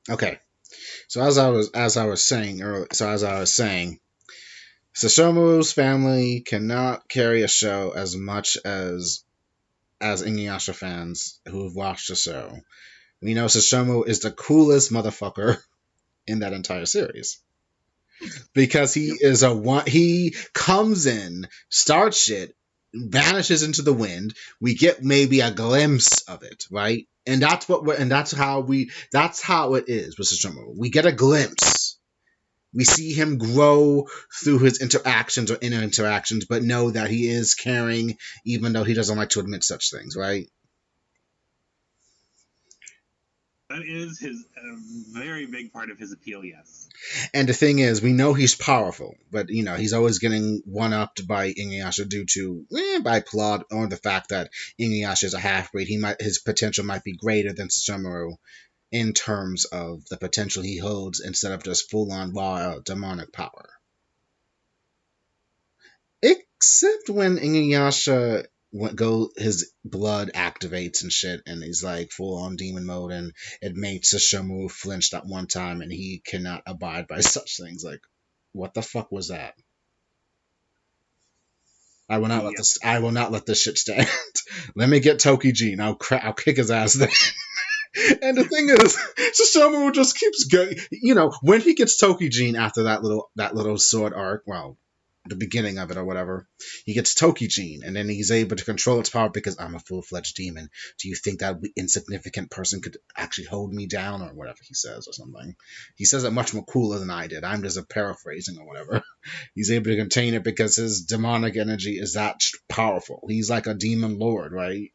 Okay. So as I was saying, Sesshomaru's family cannot carry a show as much as Inuyasha fans who have watched the show. We know Sesshomaru is the coolest motherfucker in that entire series because he Yep. is a one. He comes in, starts shit, vanishes into the wind. We get maybe a glimpse of it, right? And that's what we're, and that's how it is with Sesshomaru. We get a glimpse. We see him grow through his interactions or inner interactions, but know that he is caring, even though he doesn't like to admit such things, right? That is his very big part of his appeal. Yes. And the thing is, we know he's powerful, but he's always getting one upped by Inuyasha due to by plot or the fact that Inuyasha is a half breed. His potential might be greater than Sesshomaru in terms of the potential he holds instead of just full on raw demonic power. Except when Inuyasha his blood activates and shit, and he's like full on demon mode, and it made Sesshomaru flinch that one time, and he cannot abide by such things. Like, what the fuck was that? I will not let Yep. this. I will not let this shit stand. Let me get Tokijin. I'll kick his ass then. And the thing is, Sesshomaru just keeps going. When he gets Tokijin after that little sword arc, well, the beginning of it or whatever, he gets Tokijin, and then he's able to control its power because I'm a full-fledged demon. Do you think that insignificant person could actually hold me down, or whatever he says, or something? He says it much more cooler than I did. I'm just a paraphrasing or whatever. He's able to contain it because his demonic energy is that powerful. He's like a demon lord, right?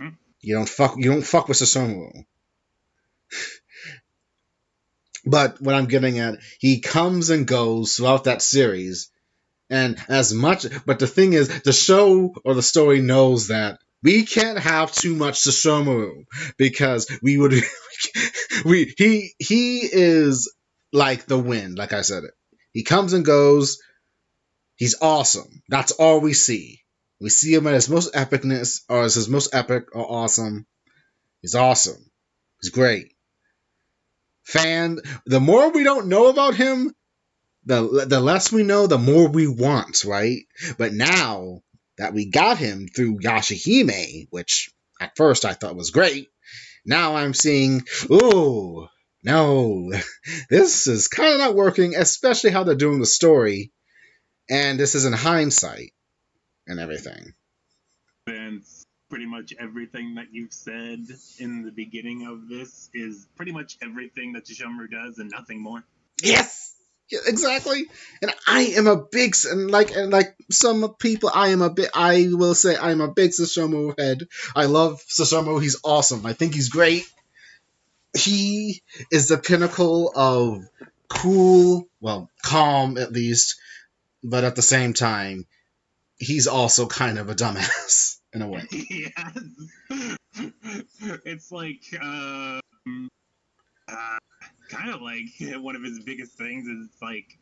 Mhm. You don't fuck with Sesshomaru. But what I'm getting at, he comes and goes throughout that series, and but the thing is, the show or the story knows that we can't have too much Sesshomaru because we would, he is like the wind, like I said it. He comes and goes. He's awesome. That's all we see. We see him at his most epicness, or as his most epic or awesome. He's awesome. He's great. The more we don't know about him, the less we know, the more we want, right? But now that we got him through Yashahime, which at first I thought was great, now I'm seeing, ooh, no, this is kind of not working, especially how they're doing the story. And this is in hindsight and everything. And pretty much everything that you've said in the beginning of this is pretty much everything that Sesshomaru does and nothing more. Yes! Yeah, exactly. And I am a big, and like some people, I will say I am a big Sesshomaru head. I love Sesshomaru. He's awesome. I think he's great. He is the pinnacle of cool, well, calm at least, but at the same time, he's also kind of a dumbass in a way. Yes. It's like kind of like one of his biggest things is like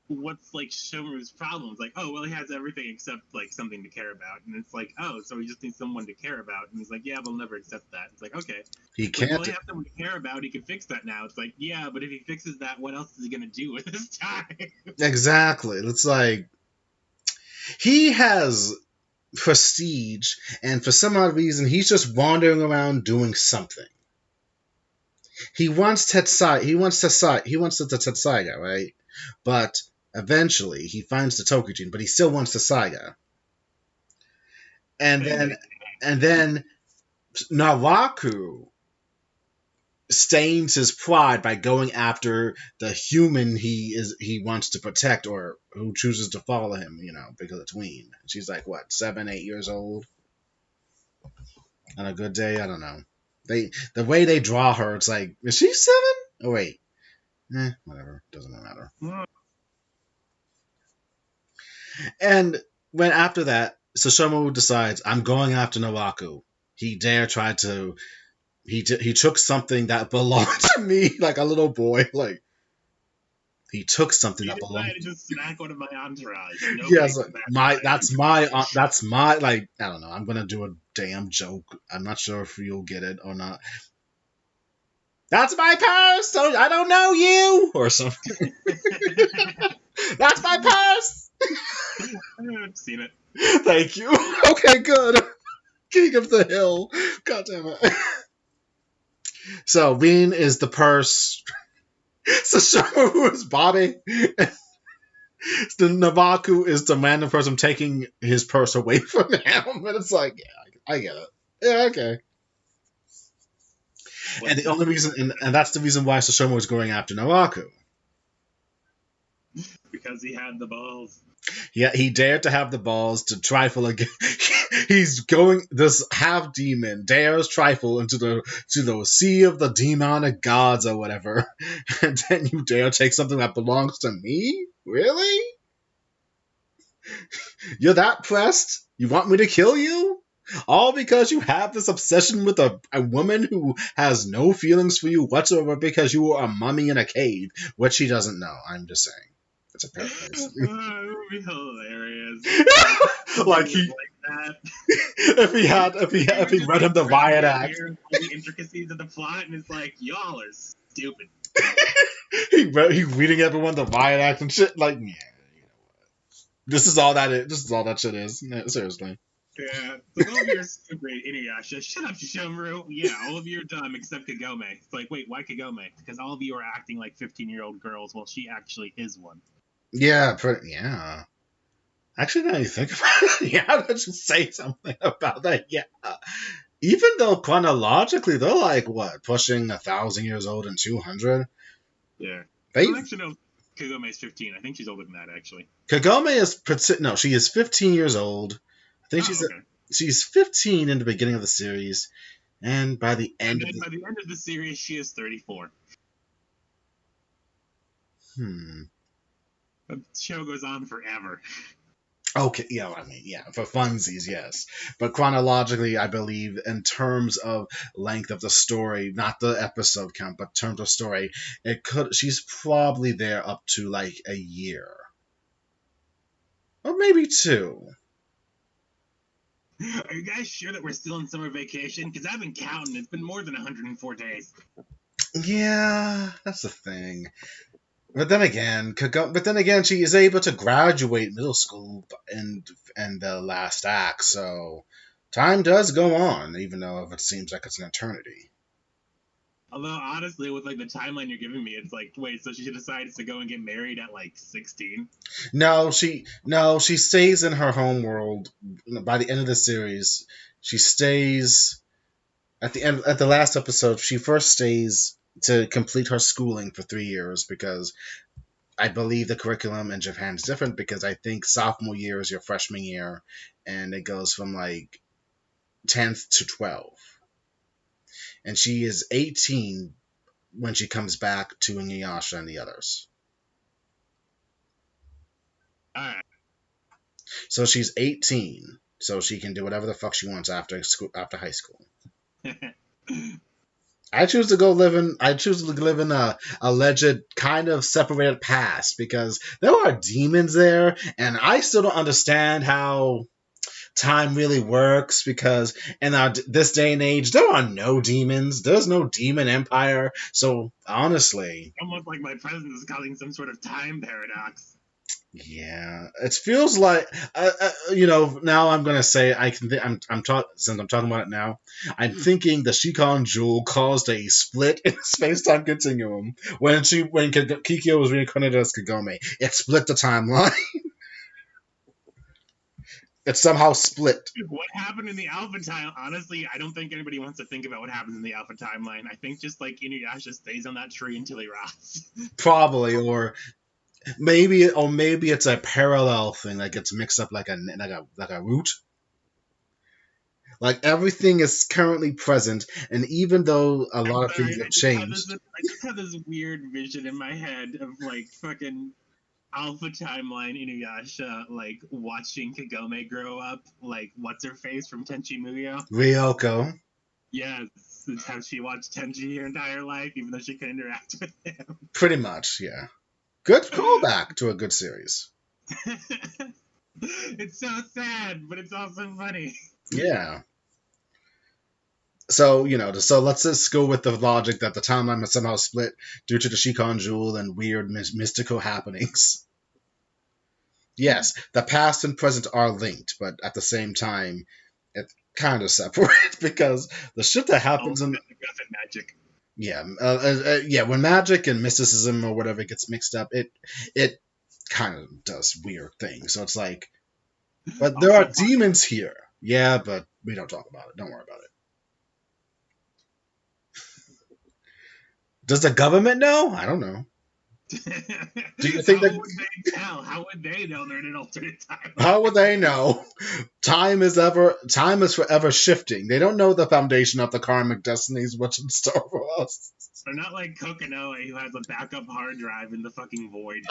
what's like Shomaru's problems? Like, oh well, he has everything except like something to care about, and it's like, oh, so he just needs someone to care about, and he's like, yeah, they'll never accept that. It's like, okay, He like, well, can't. he has someone to care about, he can fix that now. It's like, yeah, but if he fixes that, what else is he gonna do with his time? Exactly. It's like he has prestige, and for some odd reason, he's just wandering around doing something. He wants Tetsai. He wants Tetsai. He wants the Tetsaiga, right? But eventually, he finds the Tokujin, but he still wants Tetsaiga. And then, and then Naraku stains his pride by going after the human he wants to protect or who chooses to follow him, because it's Ween. She's like what, 7, 8 years old? On a good day, I don't know. The way they draw her, it's like, is she 7? Oh wait. Whatever. Doesn't matter. And when after that, Sesshomaru decides, I'm going after Naraku. He tried to he took something that belonged to me, like a little boy. Like, he took something He that belonged. decided to smack one of my entourage. Yes, that's my, like, I don't know. I'm gonna do a damn joke. I'm not sure if you'll get it or not. That's my purse. So I don't know you or something. That's my purse. I've seen it. Thank you. Okay, good. King of the hill. God damn it. So Bean is the purse. Sesshomaru is Bobby. The Navaku is the random person taking his purse away from him. And it's like, yeah, I get it. Yeah, okay. And the only reason, and that's the reason why Sesshomaru is going after Navaku. Because he had the balls. Yeah, he dared to have the balls to trifle again. He's going. This half demon dares trifle into the sea of the demonic gods or whatever, and then you dare take something that belongs to me? Really? You're that pressed? You want me to kill you? All because you have this obsession with a woman who has no feelings for you whatsoever because you were a mummy in a cave, which she doesn't know. I'm just saying. It's a paraphrase. It would be hilarious. Like he, that. if he read him the riot act, all the intricacies of the plot, and it's like, y'all are stupid. he reading everyone the riot act and shit. Like, yeah, you know what? This is all that is. This is all that shit is. Yeah, seriously. Yeah, so all of you are stupid, Inuyasha. Shut up, Sesshomaru. Yeah, all of you are dumb except Kagome. It's like, wait, why Kagome? Because all of you are acting like 15-year-old girls while she actually is one. Yeah, yeah. Actually, now you think about it, yeah, I should say something about that. Yeah. Even though chronologically they're like, what, pushing 1,000 years old and 200? Yeah. They, I don't actually know Kagome's 15. I think she's older than that, actually. Kagome is, no, she is 15 years old. I think she's 15 in the beginning of the series, and by the end by the end of the series, she is 34. The show goes on forever. Okay, yeah, I mean, yeah, for funsies, yes. But chronologically, I believe, in terms of length of the story, not the episode count, but in terms of story, she's probably there up to like a year. Or maybe 2. Are you guys sure that we're still in summer vacation? Because I've been counting. It's been more than 104 days. Yeah, that's the thing. But then again, she is able to graduate middle school in the last act, so time does go on, even though it seems like it's an eternity. Although honestly, with like the timeline you're giving me, it's like, wait, so she decides to go and get married at like 16? No, she stays in her home world. By the end of the series, she stays at the last episode. She first stays to complete her schooling for 3 years because I believe the curriculum in Japan is different because I think sophomore year is your freshman year, and it goes from like 10th to 12. And she is 18 when she comes back to Inuyasha and the others. Alright. So she's 18, so she can do whatever the fuck she wants after high school. I choose to live in a alleged kind of separated past because there are demons there, and I still don't understand how time really works because in this day and age there are no demons. There's no demon empire. So honestly, almost like my presence is causing some sort of time paradox. Yeah, it feels like Now I'm gonna say since I'm talking about it now, I'm thinking the Shikon Jewel caused a split in the space-time continuum when Kikyo was reincarnated as Kagome. It split the timeline. It somehow split. What happened in the Alpha time? Honestly, I don't think anybody wants to think about what happens in the Alpha timeline. I think just like Inuyasha stays on that tree until he rots. Probably, or maybe it's a parallel thing that gets mixed up like a root. Like everything is currently present, and even though a lot of things have changed, I just have this weird vision in my head of like fucking Alpha timeline Inuyasha, like watching Kagome grow up, like what's her face from Tenchi Muyo? Ryoko. Yes, it's how she watched Tenchi her entire life, even though she couldn't interact with him. Pretty much, yeah. Good callback to a good series. It's so sad, but it's also funny. Yeah. So, so let's just go with the logic that the timeline was somehow split due to the Shikon Jewel and weird mystical happenings. Yes, the past and present are linked, but at the same time, it's kind of separate because the shit that happens in magic. Yeah, when magic and mysticism or whatever gets mixed up, it kind of does weird things. So it's like, but there are demons here. Yeah, but we don't talk about it. Don't worry about it. Does the government know? I don't know. Do you think How would they tell? How would they know they're in an alternate time? How would they know? Time is forever shifting. They don't know the foundation of the karmic destinies what's in store for us. They're not like Kokonoe, who has a backup hard drive in the fucking void.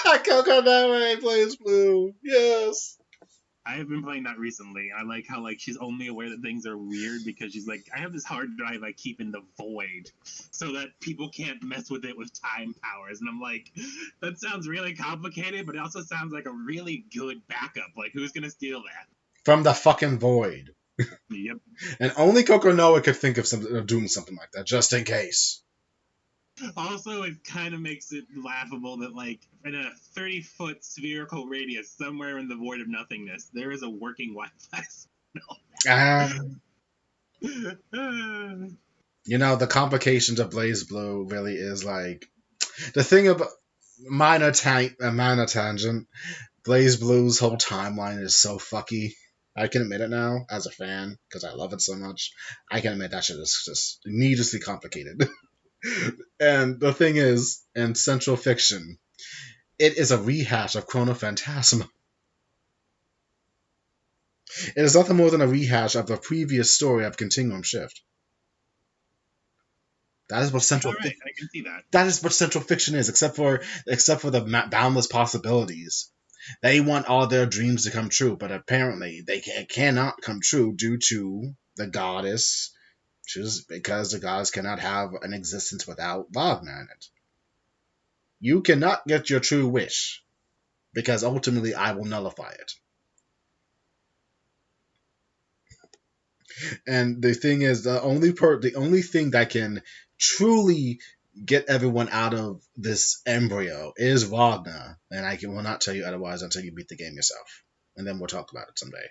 Kokonoe plays blue. Yes. I have been playing that recently. I like how she's only aware that things are weird because she's like, I have this hard drive I keep in the void so that people can't mess with it with time powers. And I'm like, that sounds really complicated, but it also sounds like a really good backup. Like, who's gonna steal that? From the fucking void. Yep. And only Kokonoe could think of doing something like that, just in case. Also, it kind of makes it laughable that, in a 30-foot spherical radius, somewhere in the void of nothingness, there is a working Wi-Fi signal. The complications of Blaze Blue really is like the thing about minor tangent. Blaze Blue's whole timeline is so fucky. I can admit it now as a fan because I love it so much. I can admit that shit is just needlessly complicated. And the thing is, in Central Fiction, it is a rehash of Chrono Phantasma. It is nothing more than a rehash of the previous story of Continuum Shift. That is what Central. I can see that. That is what Central Fiction is, except for the boundless possibilities. They want all their dreams to come true, but apparently they cannot come true due to the goddess. Because the goddess cannot have an existence without Wagner in it. You cannot get your true wish, because ultimately I will nullify it. And the thing is, the only thing that can truly get everyone out of this embryo is Wagner, and will not tell you otherwise until you beat the game yourself, and then we'll talk about it someday.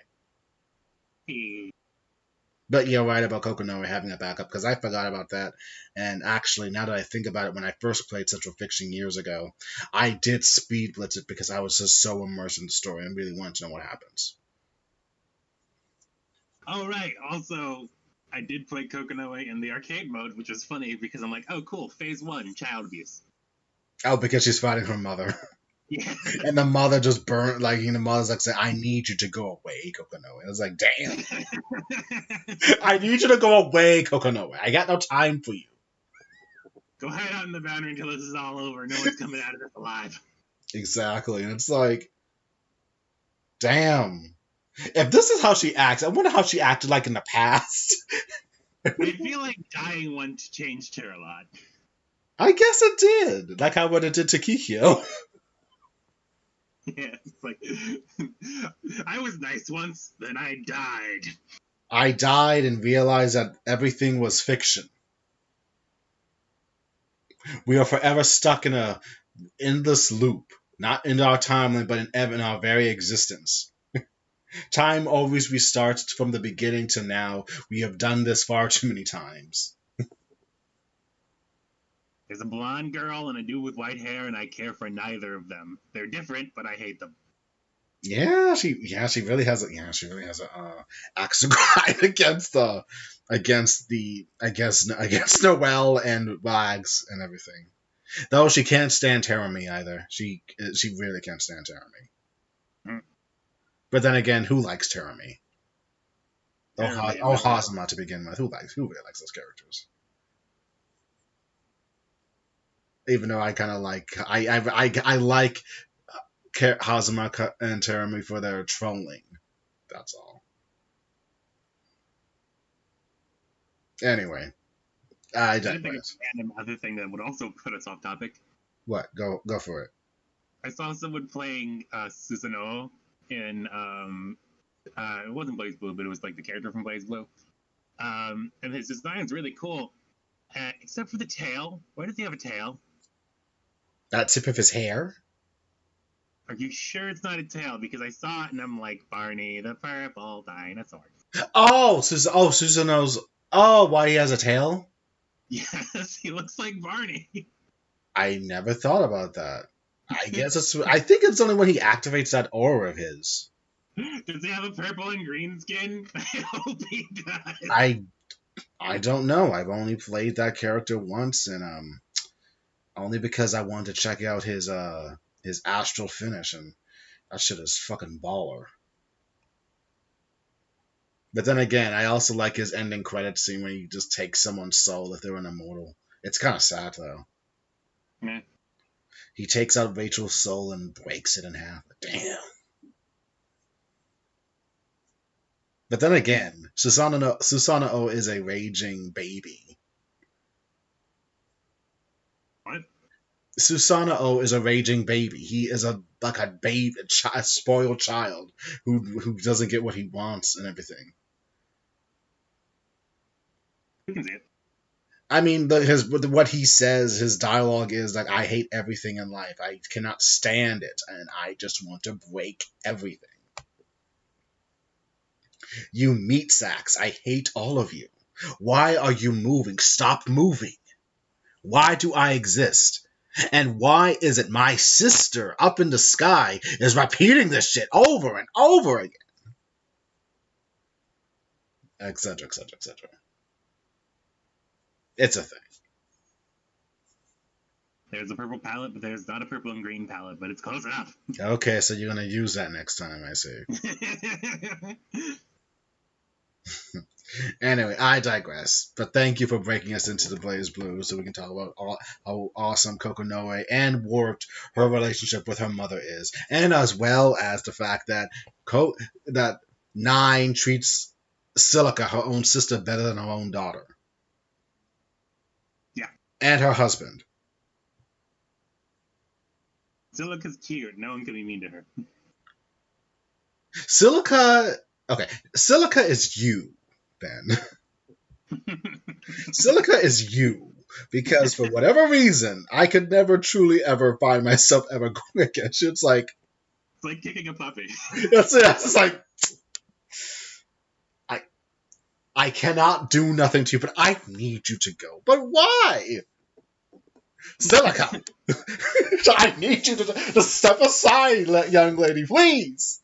But you're right about Kokonoe having a backup, because I forgot about that. And actually, now that I think about it, when I first played Central Fiction years ago, I did speed blitz it because I was just so immersed in the story and really wanted to know what happens. Oh, right. Also, I did play Kokonoe in the arcade mode, which was funny because I'm like, oh, cool, phase 1, child abuse. Oh, because she's fighting her mother. Yeah. And the mother just burnt, the mother's like saying, I need you to go away, Kokonoe. And it's like, damn. I need you to go away, Kokonoe. I got no time for you. Go hide out in the boundary until this is all over. No one's coming out of this alive. Exactly. And it's like, damn. If this is how she acts, I wonder how she acted like in the past. I feel like dying once changed her a lot. I guess it did. Like how what it did to Kikyo. Yeah, it's like, I was nice once, then I died. I died and realized that everything was fiction. We are forever stuck in a endless loop. Not in our timeline, but in our very existence. Time always restarts from the beginning to now. We have done this far too many times. There's a blonde girl and a dude with white hair, and I care for neither of them. They're different, but I hate them. Yeah, she really has a axe to grind against Noelle and Wags and everything. Though she can't stand Terumi either. She really can't stand Terumi. But then again, who likes Terumi? Hazama to begin with. Who really likes those characters? Even though I kind of like I like Hazama and Terumi for their trolling. That's all. Anyway, I digress. Another thing that would also put us off topic. What? Go for it. I saw someone playing Susanoo in it wasn't Blaze Blue, but it was like the character from Blaze Blue. And his design's really cool, except for the tail. Why does he have a tail? That tip of his hair? Are you sure it's not a tail? Because I saw it and I'm like, Barney, the purple dinosaur. Oh, Susanoo's. Oh, why he has a tail? Yes, he looks like Barney. I never thought about that. I guess it's. I think it's only when he activates that aura of his. Does he have a purple and green skin? I hope he does. I don't know. I've only played that character once, and only because I wanted to check out his astral finish, and that shit is fucking baller. But then again, I also like his ending credits scene when he just takes someone's soul if they're an immortal. It's kind of sad though. Yeah. He takes out Rachel's soul and breaks it in half. Damn. But then again, Susanoo is a raging baby. What? Susanoo is a raging baby. He is a baby, a spoiled child who doesn't get what he wants and everything. You can see it. I mean, what he says, his dialogue is like, "I hate everything in life. I cannot stand it, and I just want to break everything. You meat sacks, I hate all of you. Why are you moving? Stop moving. Why do I exist? And why is it my sister up in the sky is repeating this shit over and over again?" Etc., etc., etc. It's a thing. There's a purple palette, but there's not a purple and green palette, but it's close enough. Okay, so you're gonna use that next time, I see. Anyway, I digress. But thank you for breaking us into the Blaze Blue so we can talk about how awesome Kokonoe and warped her relationship with her mother is. And as well as the fact that that Nine treats Silica, her own sister, better than her own daughter. Yeah. And her husband. Silica's cute. No one can be mean to her. Silica is you, Ben. Silica is you. Because for whatever reason, I could never truly ever find myself ever going against you. It's like kicking a puppy. That's it. It's like I cannot do nothing to you, but I need you to go. But why? Silica! I need you to step aside, young lady, please.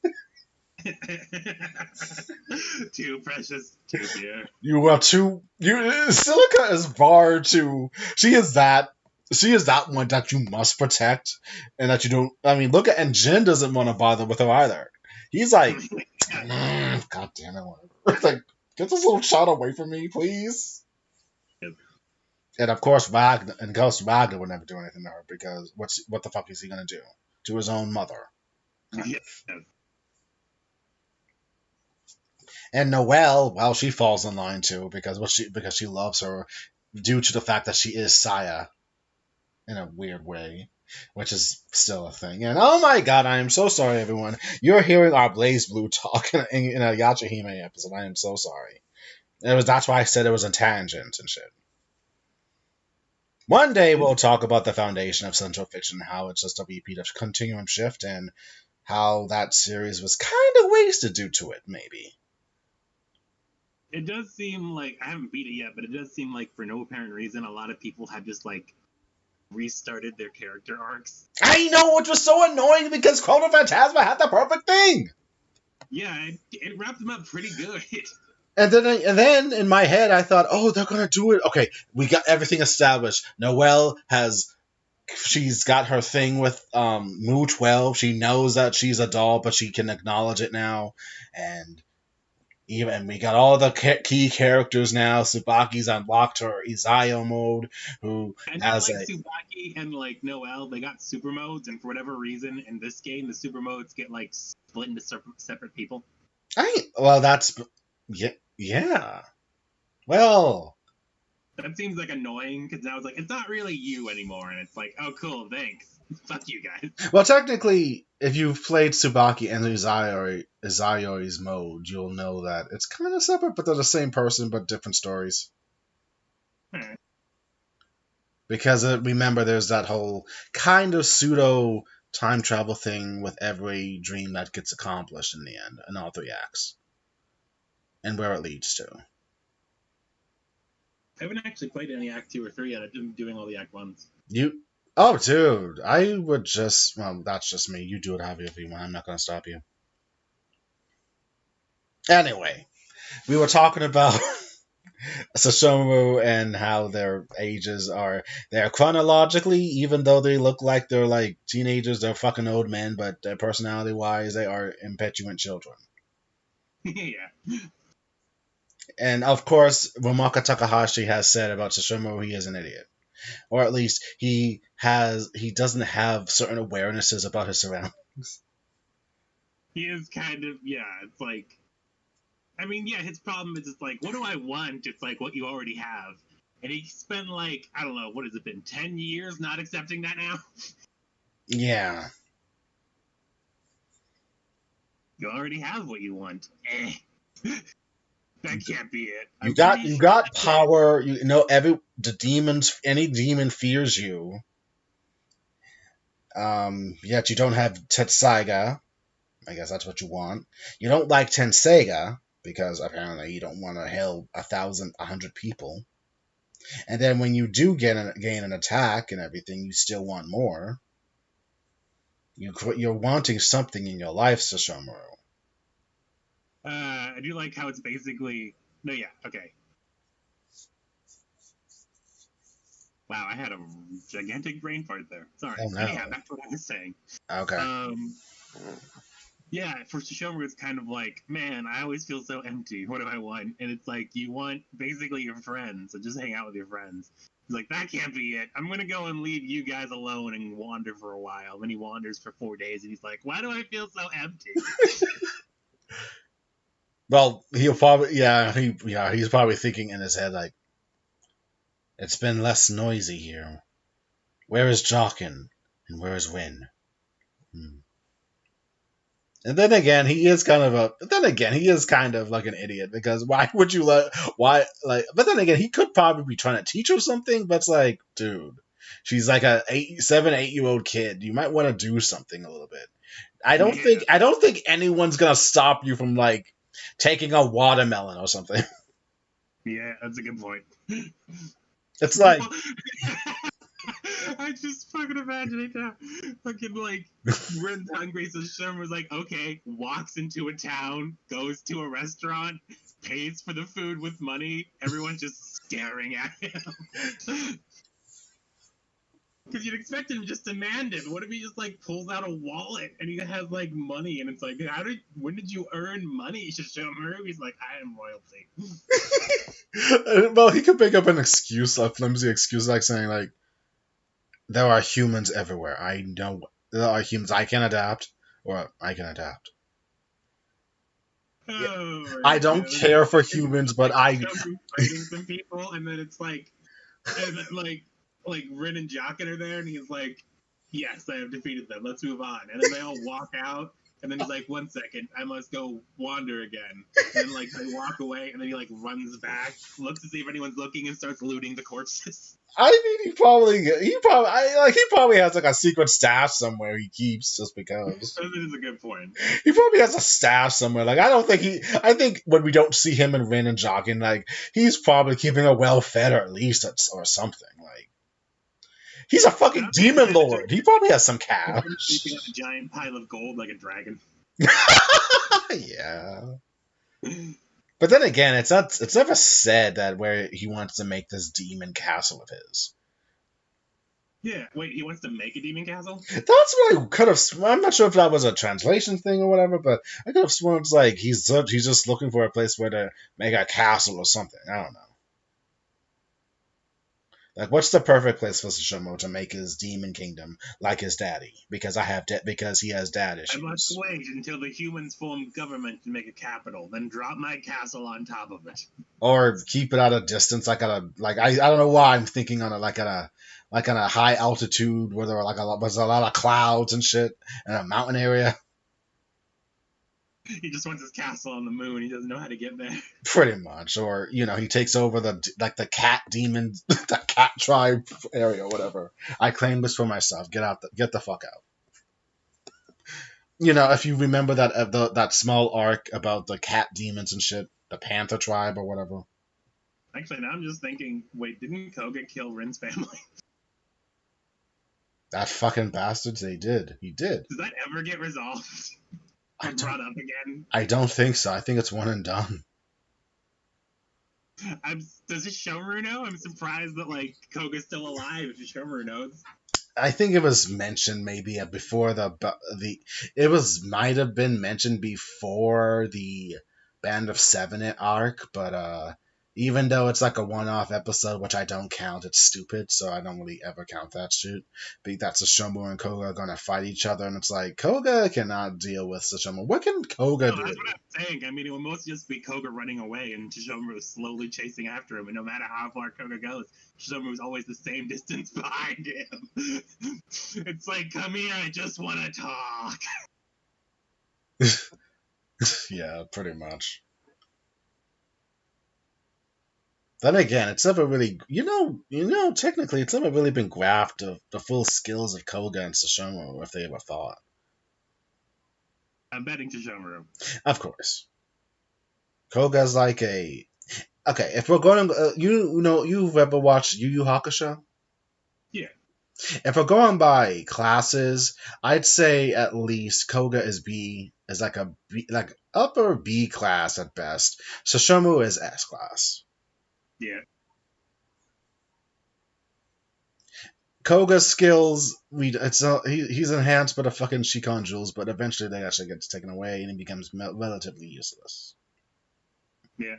Too precious, too dear. You are too. Silica is far too. She is that one that you must protect, and that you don't. I mean, look at, and Jin doesn't want to bother with her either. He's like, God damn it, whatever. Like, get this little child away from me, please. Yep. And of course, Ghost Wagner would never do anything to her because what the fuck is he gonna do to his own mother? Yep. And Noelle, well, she falls in line too because she loves her due to the fact that she is Saya in a weird way, which is still a thing. And oh my god, I am so sorry, everyone. You're hearing our Blaze Blue talk in a Yashahime episode. I am so sorry. That's why I said it was a tangent and shit. One day we'll talk about the foundation of Central Fiction, how it's just a repeat of Continuum Shift, and how that series was kind of wasted due to it, maybe. It does seem like, I haven't beat it yet, but it does seem like for no apparent reason, a lot of people have just restarted their character arcs. I know, which was so annoying because Chrono Phantasma had the perfect thing. Yeah, it wrapped them up pretty good. And then in my head I thought, oh, they're gonna do it. Okay, we got everything established. Noelle she's got her thing with Mu 12. She knows that she's a doll, but she can acknowledge it now, and we got all the key characters now. Tsubaki's unlocked her Izayo mode, who and has Tsubaki and Noelle, they got super modes, and for whatever reason in this game, the super modes get split into separate people. That's yeah. Well, That seems like annoying because now it's like it's not really you anymore, and it's like, oh cool, thanks, fuck you guys. Well, technically, if you've played Tsubaki and Izayori's mode, you'll know that it's kind of separate, but they're the same person, but different stories. Alright. Because remember, there's that whole kind of pseudo time travel thing with every dream that gets accomplished in the end, in all 3 acts, and where it leads to. I haven't actually played any Act 2 or 3 yet. I've been doing all the Act 1s. Oh, dude, I would just... Well, that's just me. You do it however you want. I'm not going to stop you. Anyway, we were talking about Sesshomaru and how their ages are... They're chronologically, even though they look like they're like teenagers, they're fucking old men, but personality-wise, they are impetuous children. Yeah. And, of course, Romaka Takahashi has said about Sesshomaru he is an idiot. Or at least he doesn't have certain awarenesses about his surroundings. He is kind of, yeah, it's like, I mean, yeah, his problem is it's like, what do I want? It's like what you already have. And he spent like, I don't know, what has it been, 10 years not accepting that now? Yeah. You already have what you want. Eh. That can't be it. You got power. You know, any demon fears you. Yet you don't have Tetsaiga. I guess that's what you want. You don't like Tenseiga because apparently you don't want to hell 100 people. And then when you do gain an attack and everything, you still want more. You're wanting something in your life, Sesshomaru. I do like how it's basically... No, yeah, okay. Wow, I had a gigantic brain fart there. Sorry. Oh, no. Anyhow, that's what I was saying. Okay. Yeah, for Sesshomaru, it's kind of like, man, I always feel so empty. What do I want? And it's like, you want basically your friends, so just hang out with your friends. He's like, that can't be it. I'm going to go and leave you guys alone and wander for a while. And then he wanders for 4 days, and he's like, why do I feel so empty? Well, he'll probably he's probably thinking in his head like, it's been less noisy here. Where is Jockin and where is Win? And then again, he is kind of like an idiot because why would you But then again, he could probably be trying to teach her something. But it's like, dude, she's like a 8-year-old kid. You might want to do something a little bit. I don't think anyone's gonna stop you from like taking a watermelon or something. Yeah, that's a good point. It's like I just fucking imagine it now. Fucking like Rin's hungry, so Sherman's like, okay, walks into a town, goes to a restaurant, pays for the food with money. Everyone's just staring at him. Because you'd expect him just to demand it. What if he just like pulls out a wallet and he has like money and it's like, when did you earn money, Sesshomaru? He's like, I am royalty. Well, he could make up an excuse, a flimsy excuse, like saying like, there are humans everywhere. I know there are humans. I can adapt, or I can adapt. Oh, yeah. I don't care for humans, but fighting some people, and then it's like, and then, like Rin and Jockin are there, and he's like, yes, I have defeated them. Let's move on. And then they all walk out, and then he's like, 1 second, I must go wander again. And then like they walk away, and then he like runs back, looks to see if anyone's looking, and starts looting the corpses. I mean, he probably has like a secret stash somewhere he keeps just because. That is a good point. He probably has a stash somewhere. Like I think when we don't see him and Rin and Jockin, like he's probably keeping a well-fed or at least or something. Like he's a fucking demon lord. He probably has some cash. Sleeping on a giant pile of gold like a dragon. Yeah. But then again, it's never said that where he wants to make this demon castle of his. Yeah, wait, he wants to make a demon castle? That's what I could have. I'm not sure if that was a translation thing or whatever, but I could have sworn it's like he's just looking for a place where to make a castle or something. I don't know. Like, what's the perfect place for Sesshomaru to make his demon kingdom like his daddy? Because because he has dad I must issues. wait until the humans form government and make a capital, then drop my castle on top of it. Or keep it at a distance, like at a I don't know why I'm thinking on a on a high altitude where there were there's a lot of clouds and shit in a mountain area. He just wants his castle on the moon. He doesn't know how to get there. Pretty much, or he takes over the cat demon, the cat tribe area, or whatever. I claim this for myself. Get the fuck out. If you remember that small arc about the cat demons and shit, the Panther tribe or whatever. Actually, now I'm just thinking, wait, didn't Koga kill Rin's family? That fucking bastards, they did. He did. Does that ever get resolved? Or brought up again? I don't think so. I think it's one and done. Does Sesshomaru know? I'm surprised that Koga's still alive if Sesshomaru knows. I think it was mentioned maybe before might have been mentioned before the Band of Seven arc, but even though it's like a one-off episode, which I don't count, it's stupid, so I don't really ever count that shit. But that's Sesshomaru and Koga are gonna fight each other, and it's like Koga cannot deal with Sesshomaru. What can Koga do? That's what I'm saying. I mean, it will mostly just be Koga running away and Sesshomaru slowly chasing after him, and no matter how far Koga goes, Sesshomaru's always the same distance behind him. It's like, come here, I just want to talk. Yeah, pretty much. Then again, it's never really, technically, it's never really been graphed the full skills of Koga and Sesshomaru, if they ever thought. I'm betting Sesshomaru. Of course. Koga's like a... Okay, if we're going... you've ever watched Yu Yu Hakusho? Yeah. If we're going by classes, I'd say at least Koga is like a B, like upper B class at best. Sesshomaru is S class. Yeah. Koga's skills, he's enhanced by the fucking Shikon jewels, but eventually they actually get taken away and he becomes relatively useless. Yeah.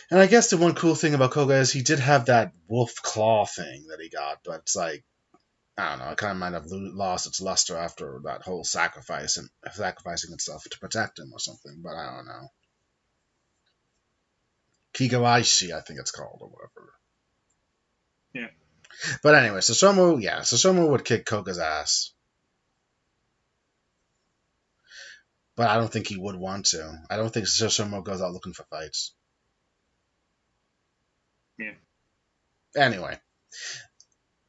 And I guess the one cool thing about Koga is he did have that wolf claw thing that he got, but it's like, I don't know, it kind of might have lost its luster after that whole sacrificing itself to protect him or something, but I don't know. Kigaraishi, I think it's called, or whatever. Yeah. But anyway, Sesshomaru would kick Koga's ass. But I don't think he would want to. I don't think Sesshomaru goes out looking for fights. Yeah. Anyway.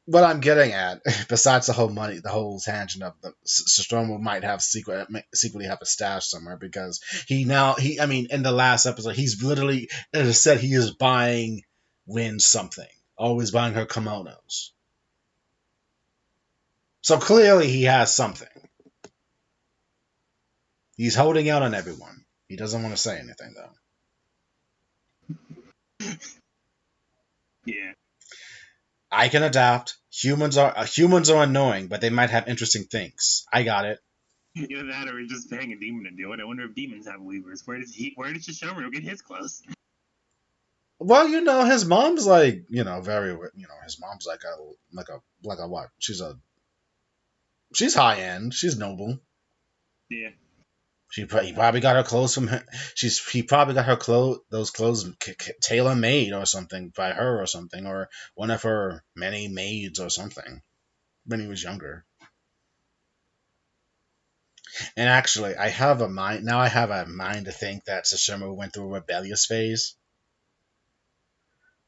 What I'm getting at, besides the whole tangent of the Sesshomaru might have secretly have a stash somewhere, because in the last episode, he's literally, it is said he is buying Rin something. Always buying her kimonos. So clearly he has something. He's holding out on everyone. He doesn't want to say anything, though. Yeah. I can adapt. Humans are annoying, but they might have interesting things. I got it. Either that, or he's just paying a demon to do it. I wonder if demons have weavers. Where did Sesshomaru get his clothes? Well, his mom's like, very, his mom's like a what? She's high end. She's noble. Yeah. He probably got her clothes from her. He probably got her those clothes tailor made or something by her or something, or one of her many maids or something when he was younger. And actually, I have a mind to think that Sesshomaru went through a rebellious phase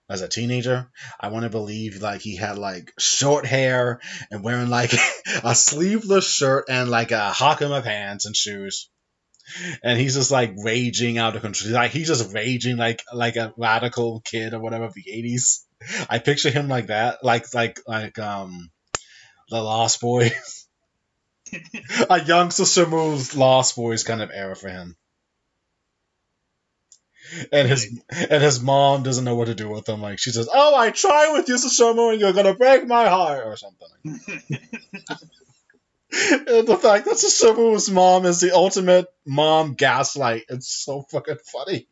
as a teenager. I want to believe he had short hair and wearing a sleeveless shirt and a Hakama pants and shoes. And he's just raging out of control. He's just raging like a radical kid or whatever of the 80s. I picture him like that, the Lost Boys. A young Sesshomaru's Lost Boys kind of era for him. And his mom doesn't know what to do with him. She says, "Oh, I try with you, Sesshomaru, and you're gonna break my heart," or something. And the fact that Sesshomaru's mom is the ultimate mom gaslight, it's so fucking funny.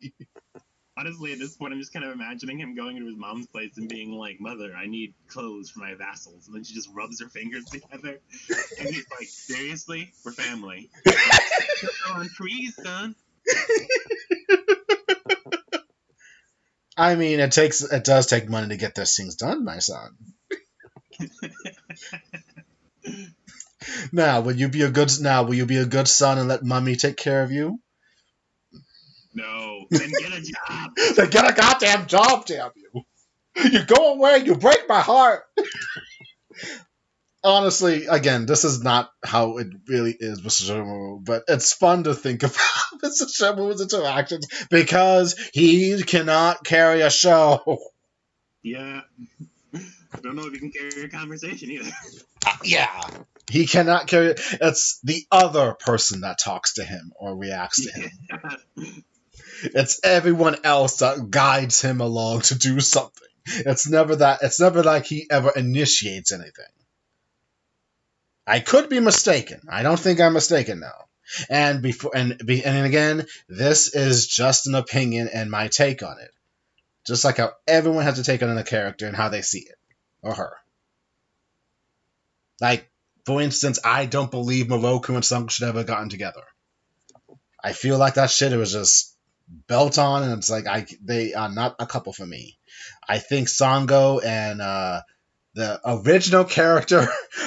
Honestly, at this point, I'm just kind of imagining him going into his mom's place and being like, "Mother, I need clothes for my vassals," and then she just rubs her fingers together, and he's like, "Seriously, we're family. They're on trees, son." I mean, it does take money to get those things done, my son. Will you be a good son and let mommy take care of you? No, then get a job. Then get a goddamn job, damn you! You go away, you break my heart. Honestly, again, this is not how it really is with Sesshomaru, but it's fun to think about Sesshomaru's interactions because he cannot carry a show. Yeah. I don't know if you can carry a conversation either. Yeah. He cannot carry it. It's the other person that talks to him or reacts to him. It's everyone else that guides him along to do something. It's never like he ever initiates anything. I could be mistaken. I don't think I'm mistaken now. And again, this is just an opinion and my take on it. Just like how everyone has a take on a character and how they see it. Or her. Like, for instance, I don't believe Moroku and Sinkoo should have ever gotten together. I feel like that shit was just built on, and it's like they are not a couple for me. I think Sinkoo and the original character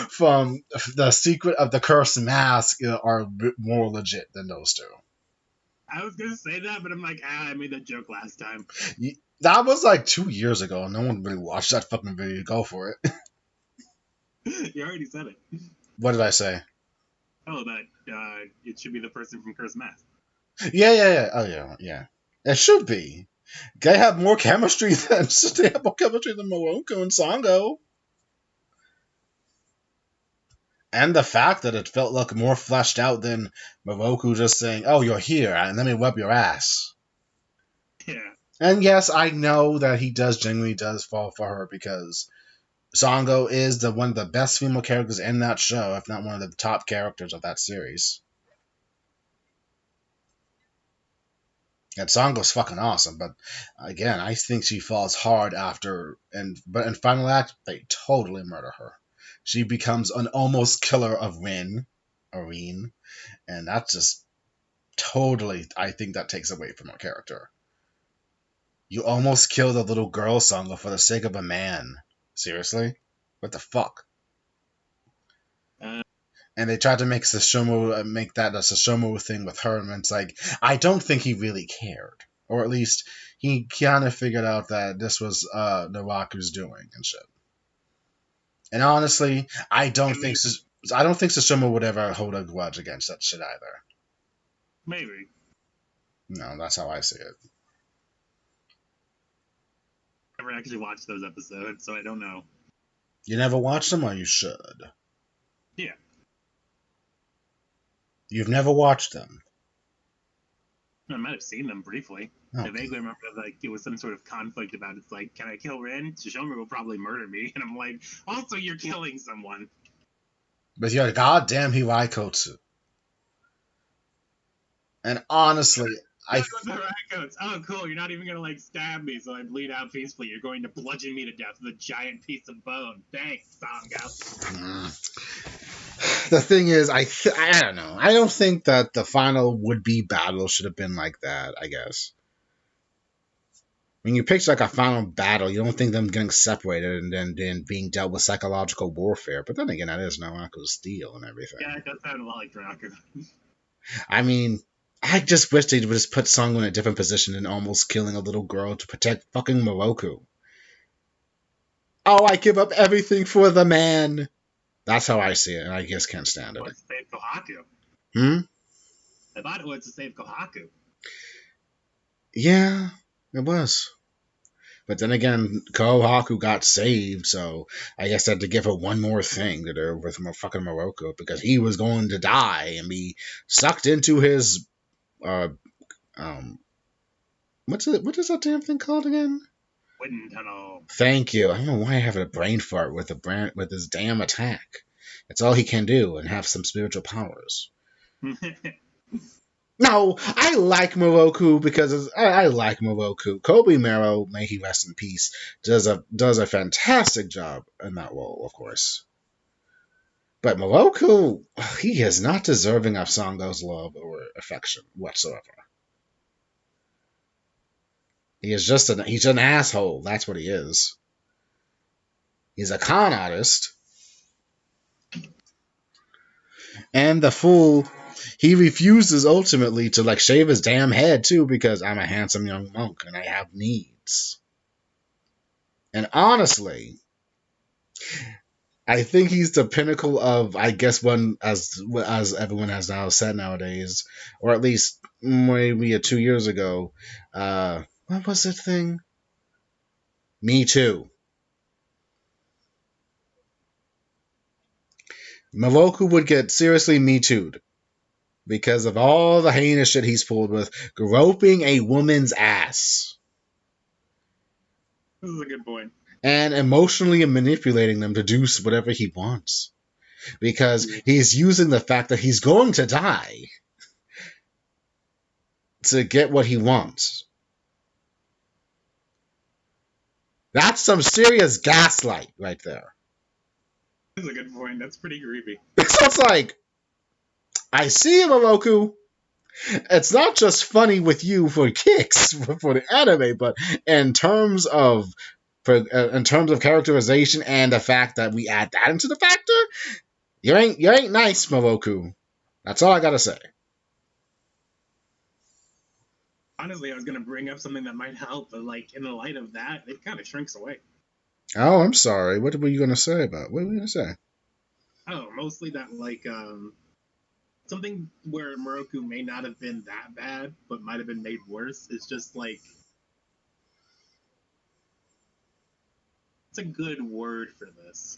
from The Secret of the Cursed Mask are more legit than those two. I was gonna say that, but I'm like, I made that joke last time. That was like 2 years ago. No one really watched that fucking video. Go for it. You already said it. What did I say? Oh, that it should be the person from Cursed Mask. Yeah. Oh, yeah. It should be. They have more chemistry than Moroku and Sinkoo. And the fact that it felt like more fleshed out than Moroku just saying, "Oh, you're here, and let me whip your ass." Yeah. And yes, I know that he genuinely does fall for her because Sinkoo is one of the best female characters in that show, if not one of the top characters of that series. And Sangoo's fucking awesome, but again, I think she falls hard after, but in Final Act, they totally murder her. She becomes an almost killer of Irene, and that's just totally, I think that takes away from her character. You almost killed a little girl, Sinkoo, for the sake of a man. Seriously? What the fuck? And they tried to make that a Sesshomaru thing with her, and it's like, I don't think he really cared. Or at least, he kind of figured out that this was Naraku's doing and shit. And honestly, I don't think Sesshomaru would ever hold a grudge against that shit either. Maybe. No, that's how I see it. I never actually watched those episodes, so I don't know. You never watched them, or you should? Yeah. You've never watched them? I might have seen them briefly. Okay. I vaguely remember like it was some sort of conflict about it's like, can I kill Rin? Sesshomaru will probably murder me, and I'm like, also you're killing someone. But you're a goddamn Hiraikotsu. And honestly, Oh, cool! You're not even gonna like stab me, so I bleed out peacefully. You're going to bludgeon me to death with a giant piece of bone. Thanks, Sinkoo. The thing is, I don't know. I don't think that the final would-be battle should have been like that. I guess when you picture like a final battle, you don't think them getting separated and then being dealt with psychological warfare. But then again, that is Naraku's steel and everything. Yeah, it does sound a lot like Naraku. I mean, I just wish they would just put Sinkoo in a different position and almost killing a little girl to protect fucking Moroku. Oh, I give up everything for the man. That's how I see it, and I just can't stand it. Well, it's to save Kohaku. I thought it was to save Kohaku. Yeah, it was. But then again, Kohaku got saved, so I guess I had to give her one more thing to do with fucking Moroku, because he was going to die and be sucked into his what is that damn thing called again? Wind tunnel. Thank you. I don't know why I have a brain fart with his damn attack. It's all he can do and have some spiritual powers. No, I like Moroku because I like Moroku. Kobe Mero, may he rest in peace, does a fantastic job in that role, of course. But Moroku, he is not deserving of Sango's love or affection whatsoever. He's an asshole. That's what he is. He's a con artist. And the fool, he refuses ultimately to like shave his damn head too because I'm a handsome young monk and I have needs. And honestly, I think he's the pinnacle of, I guess, one as everyone has now said nowadays, or at least maybe 2 years ago. What was the thing? Me Too. Moroku would get seriously Me Too'd because of all the heinous shit he's pulled with groping a woman's ass. This is a good point. And emotionally manipulating them to do whatever he wants. Because he's using the fact that he's going to die to get what he wants. That's some serious gaslight right there. That's a good point. That's pretty creepy. So it's like, I see you, Moroku. It's not just funny with you for kicks for the anime, but in terms of characterization and the fact that we add that into the factor, you ain't nice, Moroku. That's all I gotta say. Honestly, I was gonna bring up something that might help, but like in the light of that, it kind of shrinks away. Oh, I'm sorry. What were you gonna say about? What were you gonna say? Oh, mostly that like something where Moroku may not have been that bad, but might have been made worse. It's just like it's a good word for this.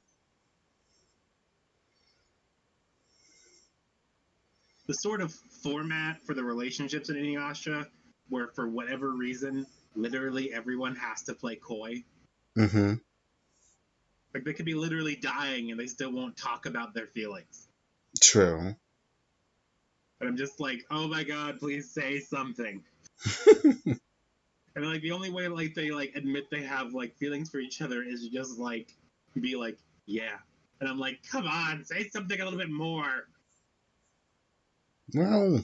The sort of format for the relationships in Inuyasha, where for whatever reason, literally everyone has to play coy. Mm-hmm. Like they could be literally dying and they still won't talk about their feelings. True. And I'm just like, oh my god, please say something. And like the only way like they like admit they have like feelings for each other is just like be like, yeah. And I'm like, come on, say something a little bit more. Well,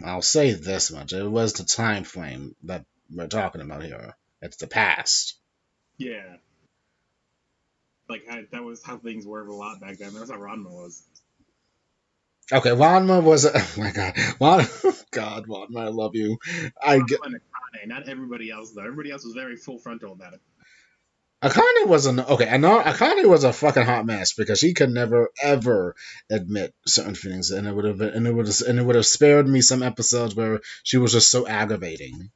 I'll say this much: it was the time frame that we're talking about here. It's the past. Yeah. Like that was how things were a lot back then. That's how Ranma was. Okay, Ranma was. Oh my god, Ranma, I love you. I get. And Akane, not everybody else though. Everybody else was very full frontal about it. Akane was Akane was a fucking hot mess because she could never ever admit certain feelings, and it would have spared me some episodes where she was just so aggravating.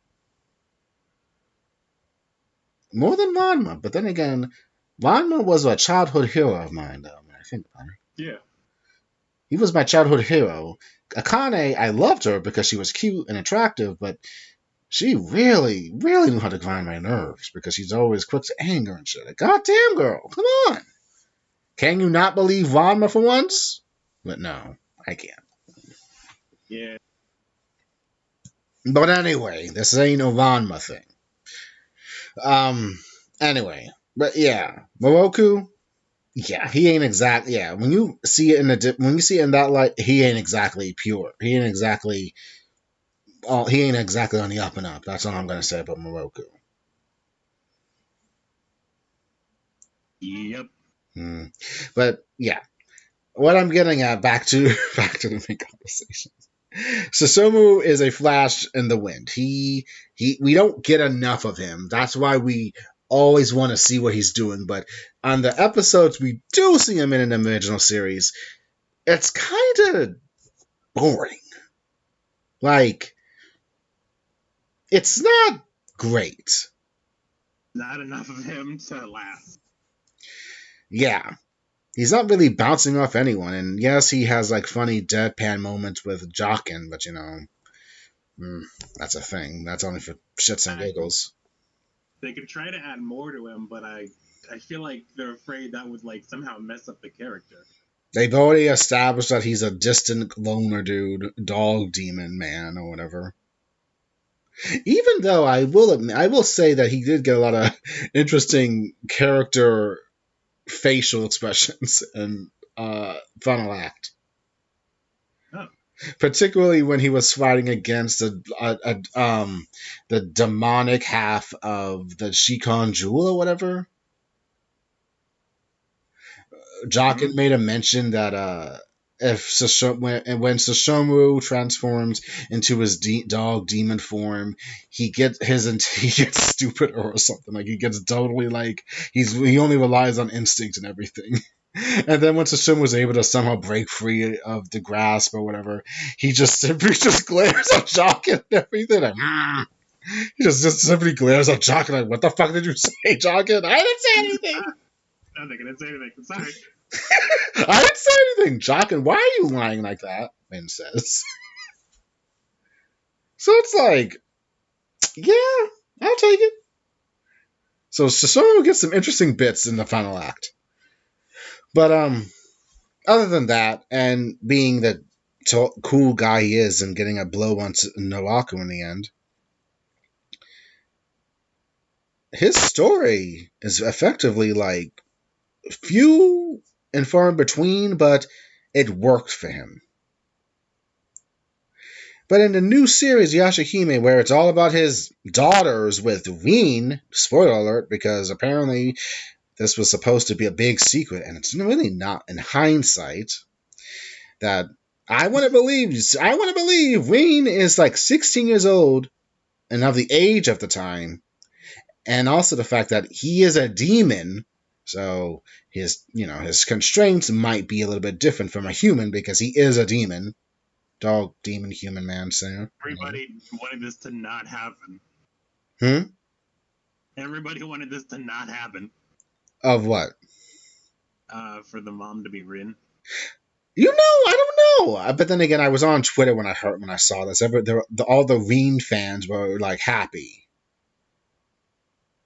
More than Ranma, but then again, Ranma was a childhood hero of mine, though. When I think about it, Yeah. he was my childhood hero. Akane, I loved her because she was cute and attractive, but she really, really knew how to grind my nerves because she's always quick to anger and shit. Like, goddamn, girl, come on. Can you not believe Ranma for once? But no, I can't. Yeah. But anyway, this ain't a Ranma thing. Anyway, but yeah, Moroku. Yeah, he ain't exactly. Yeah, when you see it in that light, he ain't exactly pure. He ain't exactly. He ain't exactly on the up and up. That's all I'm gonna say about Moroku. Yep. But yeah, what I'm getting at back to the main conversation. Sesshomaru is a flash in the wind. We don't get enough of him. That's why we always want to see what he's doing. But on the episodes we do see him in an original series, it's kind of boring. Like, it's not great. Not enough of him to last. Yeah. He's not really bouncing off anyone. And yes, he has like funny deadpan moments with Jockin, but that's a thing. That's only for shits and giggles. They could try to add more to him, but I feel like they're afraid that would like somehow mess up the character. They've already established that he's a distant loner dude, dog demon man, or whatever. Even though I will admit, I will say that he did get a lot of interesting character facial expressions in final act. Oh. Particularly when he was fighting against the demonic half of the Shikon Jewel or whatever. Jocken made a mention that if when Sesshomaru transforms into his dog demon form, he gets he gets stupider or something. Like he gets totally like he only relies on instinct and everything. And then when Sesshomaru was able to somehow break free of the grasp or whatever, he just simply just glares at Jocken and everything. Like, he just simply glares at Jocken like, "What the fuck did you say, Jocken? I didn't say anything." No, they didn't say anything. Sorry. I didn't say anything, Jocken. Why are you lying like that? Min says. So it's like, yeah, I'll take it. So Sesshomaru gets some interesting bits in the final act. But other than that, and being the cool guy he is and getting a blow on Noaku in the end, his story is effectively like few and far in between, but it worked for him. But in the new series, Yashahime, where it's all about his daughters with Ween, spoiler alert, because apparently this was supposed to be a big secret, and it's really not in hindsight, that I want to believe Ween is like 16 years old and of the age of the time, and also the fact that he is a demon, so his constraints might be a little bit different from a human because he is a demon. Dog, demon, human, man, singer. Everybody wanted this to not happen. Everybody wanted this to not happen. Of what? For the mom to be Rin. I don't know. But then again, I was on Twitter when I saw this. All the Rin fans were like happy.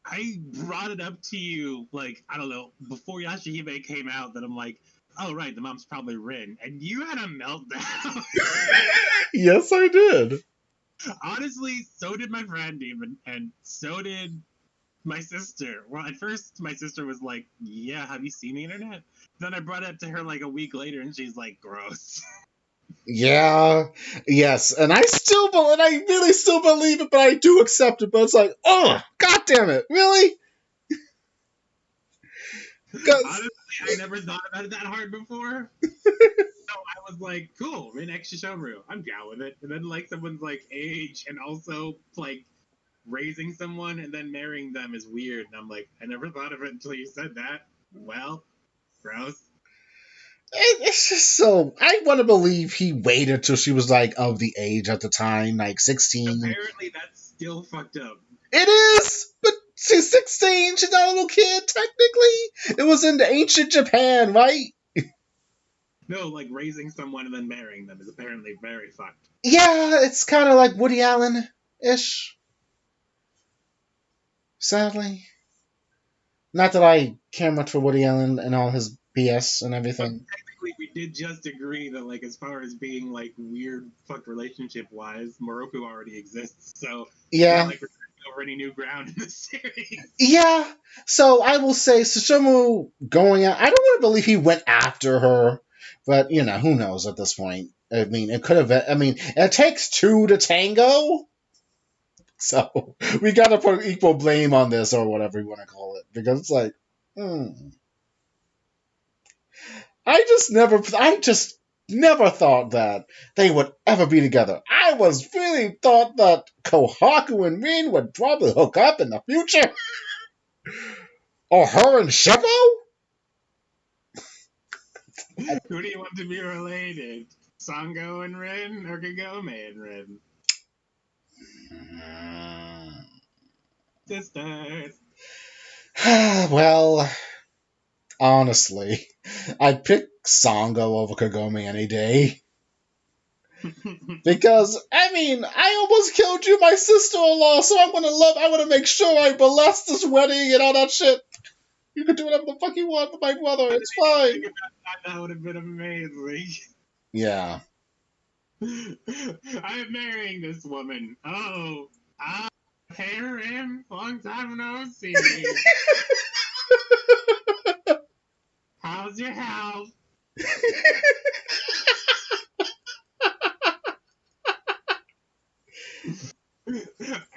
I brought it up to you, like, I don't know, before Yashahime came out, that I'm like, oh, right, the mom's probably Rin. And you had a meltdown. Yes, I did. Honestly, so did my friend even, and so did my sister. Well, at first, my sister was like, yeah, have you seen the internet? Then I brought it up to her like a week later, and she's like, gross. Yeah, yes, and I really still believe it, but I do accept it. But it's like, oh, god damn it, really? Honestly, I never thought about it that hard before. So I was like, cool, Rin Extra Sesshomaru. I'm down with it. And then like someone's like age and also like raising someone and then marrying them is weird. And I'm like, I never thought of it until you said that. Well, gross. It's just so. I want to believe he waited till she was like of the age at the time, like 16. Apparently, that's still fucked up. It is, but she's 16. She's not a little kid, technically. It was in the ancient Japan, right? No, like raising someone and then marrying them is apparently very fucked. Yeah, it's kind of like Woody Allen-ish. Sadly. Not that I care much for Woody Allen and all his BS and everything. But technically, we did just agree that, like, as far as being, like, weird fuck relationship-wise, Moroku already exists, so... Yeah. Not like we're over any new ground in the series. Yeah. So I will say, Sesshomaru going out... I don't want to believe he went after her, but, who knows at this point. I mean, it could have... it takes two to tango. So we got to put equal blame on this, or whatever you want to call it, because it's like, I just never thought that they would ever be together. I was really thought that Kohaku and Rin would probably hook up in the future, or her and Shippo. Who do you want to be related? Sango and Rin, or Kagome and Rin? Sisters. Well, honestly, I'd pick Sango over Kagome any day. Because, I almost killed you, my sister-in-law, so I want to make sure I bless this wedding and all that shit. You can do whatever the fuck you want with my brother. It's fine. That would have been amazing. Yeah. I'm marrying this woman. Oh, here him. Long time no see. How's your health?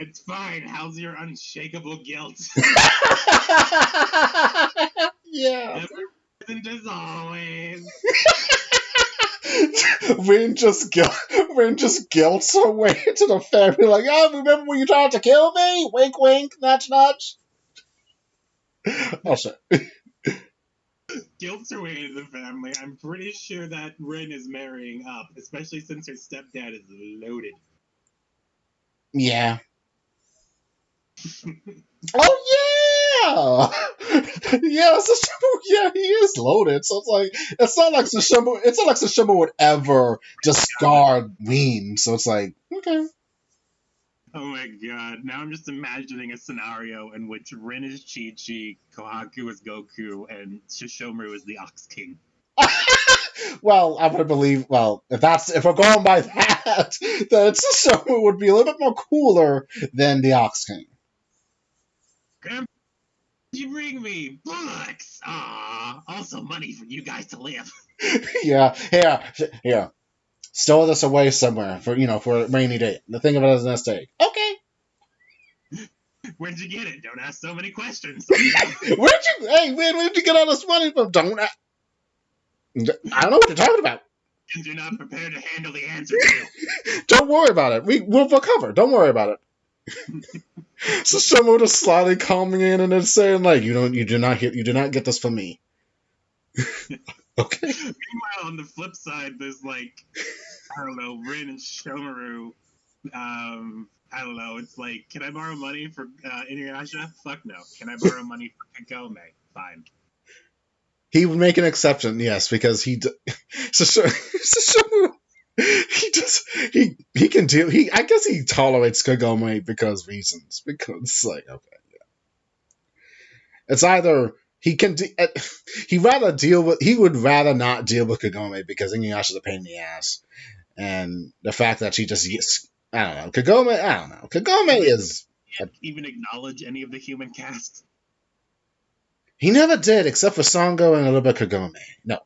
It's fine. How's your unshakable guilt? Yeah. Never present as always. Rin just guilts her way into the family, like, oh, remember when you tried to kill me? Wink, wink, nudge, nudge. Oh, shit. Guilt's her way into the family. I'm pretty sure that Rin is marrying up, especially since her stepdad is loaded. Yeah. Oh, yeah! Yeah, Sesshomaru, yeah, he is loaded. So it's not like Sesshomaru would ever discard Lean. So it's like, okay. Oh my god. Now I'm just imagining a scenario in which Rin is Chi-Chi, Kohaku is Goku, and Sesshomaru is the Ox King. Well, I'm gonna believe. Well, if we're going by that, then Sesshomaru would be a little bit more cooler than the Ox King. Grandpa, you bring me books. Also money for you guys to live. Yeah, here. Store this away somewhere for a rainy day. The thing of it as an nest egg. Okay. Where'd you get it? Don't ask so many questions. Where'd you get all this money from? I don't know what you're talking about. And you're not prepared to handle the answer to. Don't worry about it. We'll recover. Don't worry about it. So someone just slyly coming in and then saying like, you do not get this from me. Okay. Meanwhile, on the flip side, there's like, I don't know, Rin and Shomaru. I don't know. It's like, can I borrow money for Inuyasha? Fuck no. Can I borrow money for Kagome? Fine. He would make an exception, yes, because Sesshomaru, he can deal. I guess he tolerates Kagome because reasons. Because like, okay, yeah. It's either he can he would rather not deal with Kagome because Inuyasha's a pain in the ass, and the fact that she just gets, I don't know, Kagome is even acknowledge any of the human cast. He never did, except for Sango and a little bit Kagome. No,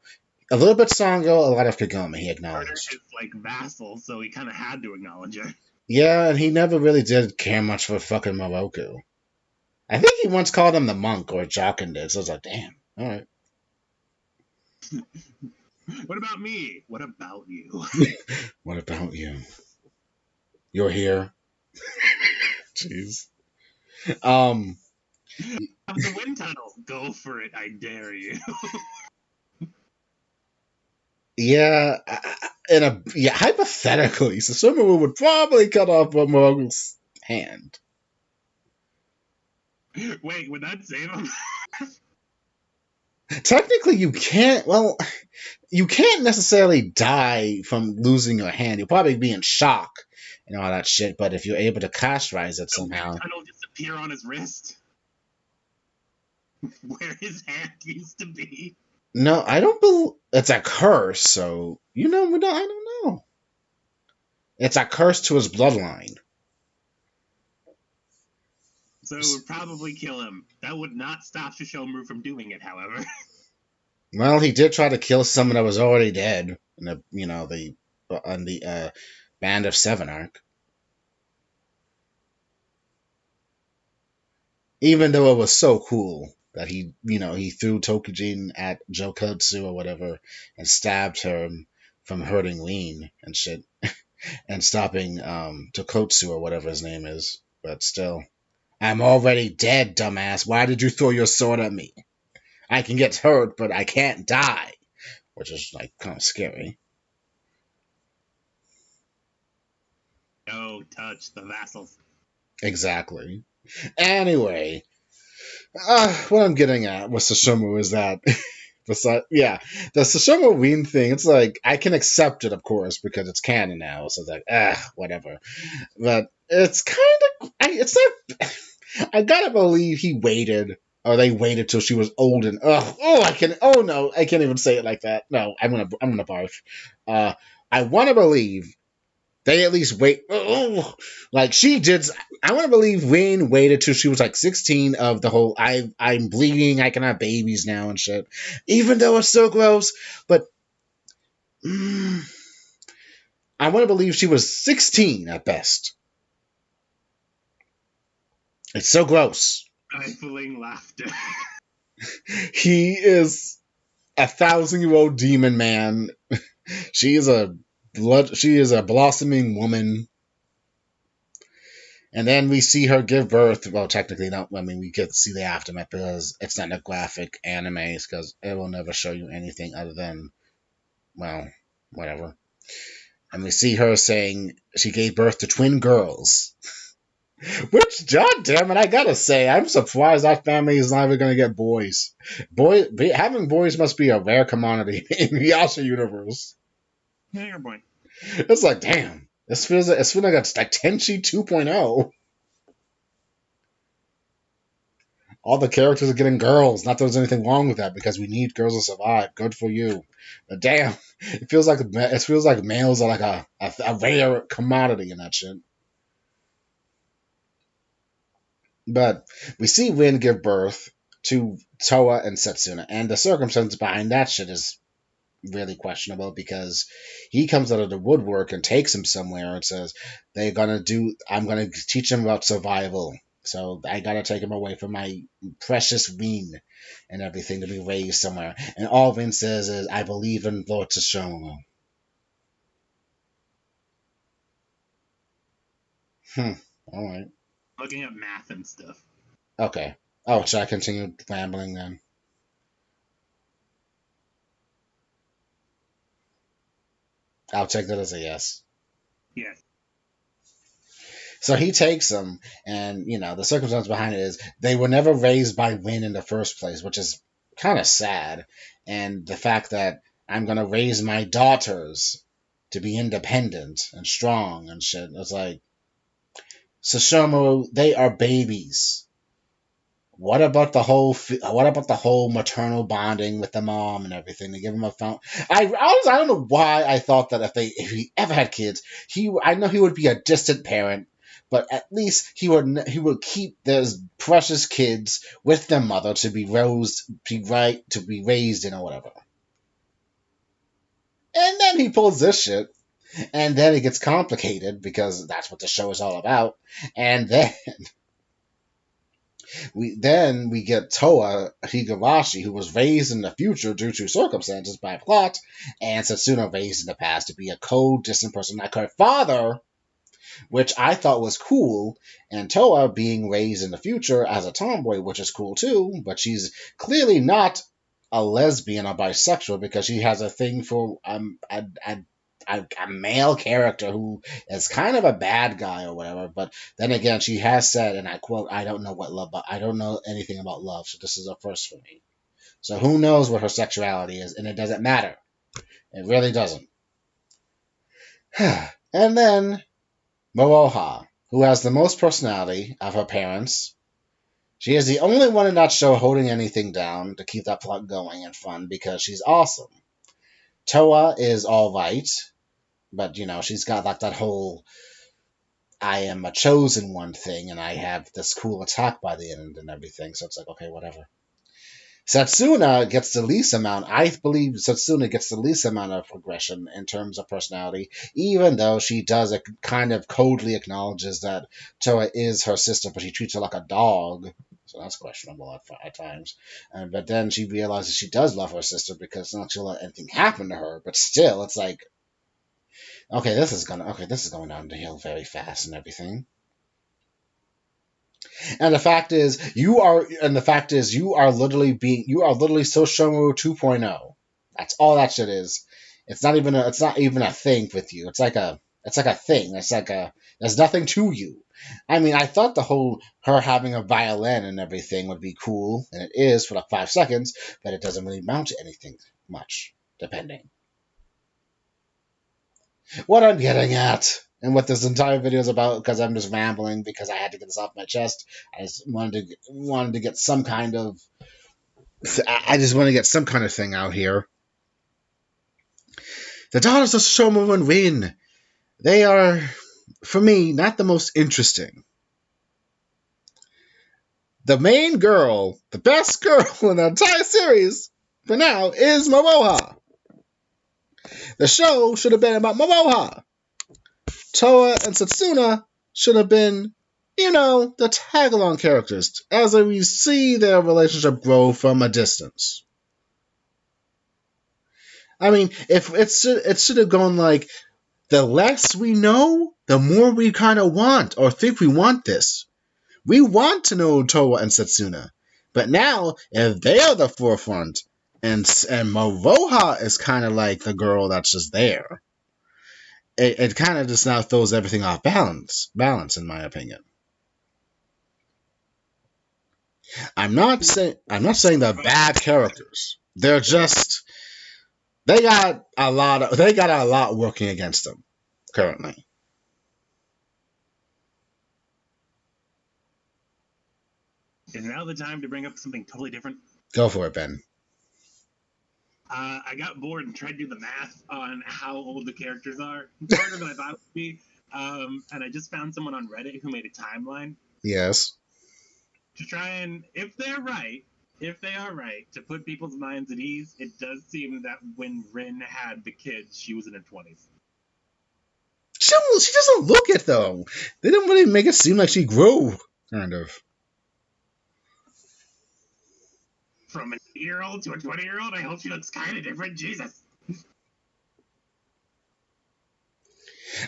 a little bit Sango, a lot of Kagome. He acknowledged. His like vassal, so he kind of had to acknowledge her. Yeah, and he never really did care much for fucking Moroku. I think he once called him the monk, or Jokin did. So I was like, damn, all right. What about me? What about you? What about you? You're here. Jeez. Have the wind tunnel. Go for it. I dare you. Yeah, hypothetically, Sesshomaru would probably cut off Moroku's hand. Wait, would that save him? Technically, you can't. Well, you can't necessarily die from losing your hand. You'll probably be in shock and all that shit. But if you're able to castratorize it somehow, It'll disappear on his wrist, where his hand used to be. no, I don't believe it's a curse. So I don't know. It's a curse to his bloodline. So it would probably kill him. That would not stop Sesshomaru from doing it, however. Well, he did try to kill someone that was already dead in the Band of Seven arc. Even though it was so cool that he threw Tokijin at Jokotsu or whatever and stabbed her from hurting Lean and shit and stopping Tokotsu or whatever his name is. But still, I'm already dead, dumbass. Why did you throw your sword at me? I can get hurt, but I can't die. Which is like kind of scary. No touch the vassals. Exactly. Anyway, what I'm getting at with Sesshomaru is that, the Sesshomaru Ween thing, it's like, I can accept it, of course, because it's canon now, so it's like, whatever. But it's kind of, I gotta believe he waited or they waited till she was old and oh no, I can't even say it like that. No, I'm gonna barf. I want to believe they at least wait. Oh, like she did. I want to believe Wayne waited till she was like 16 of the whole I'm bleeding, I can have babies now and shit. Even though it's so gross, but I want to believe she was 16 at best. It's so gross. Stifling laughter. He is 1,000-year-old demon man. She is a blossoming woman. And then we see her give birth. Well, technically not. I mean, we get to see the aftermath because it's not a graphic anime, because it will never show you anything other than, well, whatever. And we see her saying she gave birth to twin girls. Which, god damn it, I gotta say, I'm surprised that family is not even gonna get boys. Having boys must be a rare commodity in the Yasha universe. Yeah, your point. It's like, damn, this feels like it's like Tenchi 2.0. All the characters are getting girls. Not that there's anything wrong with that, because we need girls to survive. Good for you. But damn, it feels like males are like a rare commodity in that shit. But we see Rin give birth to Toa and Setsuna, and the circumstances behind that shit is really questionable, because he comes out of the woodwork and takes him somewhere and says I'm gonna teach him about survival. So I gotta take him away from my precious Rin and everything to be raised somewhere. And all Rin says is, I believe in Lord Sesshomaru. Alright. Looking at math and stuff. Okay. Oh, should I continue rambling then? I'll take that as a yes. Yes. So he takes them, and the circumstance behind it is they were never raised by Rin in the first place, which is kind of sad. And the fact that I'm gonna raise my daughters to be independent and strong and shit, it's like, Sesshomaru, they are babies. What about the whole maternal bonding with the mom and everything? They give him a fountain. I don't know why I thought that if he ever had kids, I know he would be a distant parent, but at least he would keep those precious kids with their mother to be raised in or whatever. And then he pulls this shit, and then it gets complicated, because that's what the show is all about. And then we get Toa Higurashi, who was raised in the future due to circumstances by plot, and Setsuna raised in the past to be a cold, distant person like her father, which I thought was cool, and Toa being raised in the future as a tomboy, which is cool too, but she's clearly not a lesbian or bisexual, because she has a thing for a male character who is kind of a bad guy or whatever. But then again, she has said, and I quote, I don't know anything about love, so this is a first for me. So who knows what her sexuality is, and it doesn't matter. It really doesn't. And then Mooha, who has the most personality of her parents. She is the only one in that show holding anything down to keep that plot going and fun, because she's awesome. Toa is alright, but she's got like that whole I am a chosen one thing, and I have this cool attack by the end and everything, so it's like, okay, whatever. Setsuna gets the least amount. I believe Setsuna gets the least amount of progression in terms of personality, even though she does kind of coldly acknowledges that Toa is her sister, but she treats her like a dog. So that's questionable at times. But then she realizes she does love her sister, because not she'll let anything happen to her. But still, it's like, okay, this is going down the hill very fast and everything. And the fact is, you are literally Sesshomaru 2.0. That's all that shit is. It's not even a thing with you. It's like a thing. There's nothing to you. I mean, I thought her having a violin and everything would be cool, and it is for like 5 seconds, but it doesn't really amount to anything much, depending. What I'm getting at And what this entire video is about, because I'm just rambling because I had to get this off my chest. I just wanted to get some kind of. I just want to get some kind of thing out here. The daughters of Sesshomaru and Rin, they are, for me, not the most interesting. The main girl, the best girl in the entire series, for now, is Momoha. The show should have been about Momoha. Toa and Setsuna should have been, the tag-along characters, as we see their relationship grow from a distance. I mean, if it should have gone like, the less we know, the more we kind of want, or think we want this. We want to know Toa and Setsuna. But now, if they are the forefront, and Momoha is kind of like the girl that's just there, it kind of just now throws everything off balance, in my opinion. I'm not saying they're bad characters. They're just they got a lot working against them currently. Is now the time to bring up something totally different? Go for it, Ben. I got bored and tried to do the math on how old the characters are. Harder than I thought it would be. And I just found someone on Reddit who made a timeline. Yes. To try and, if they are right, to put people's minds at ease, it does seem that when Rin had the kids, she was in her 20s. She doesn't look it, though. They didn't really make it seem like she grew, kind of. From an 8-year-old to a 20-year-old, I hope she looks kind of different. Jesus.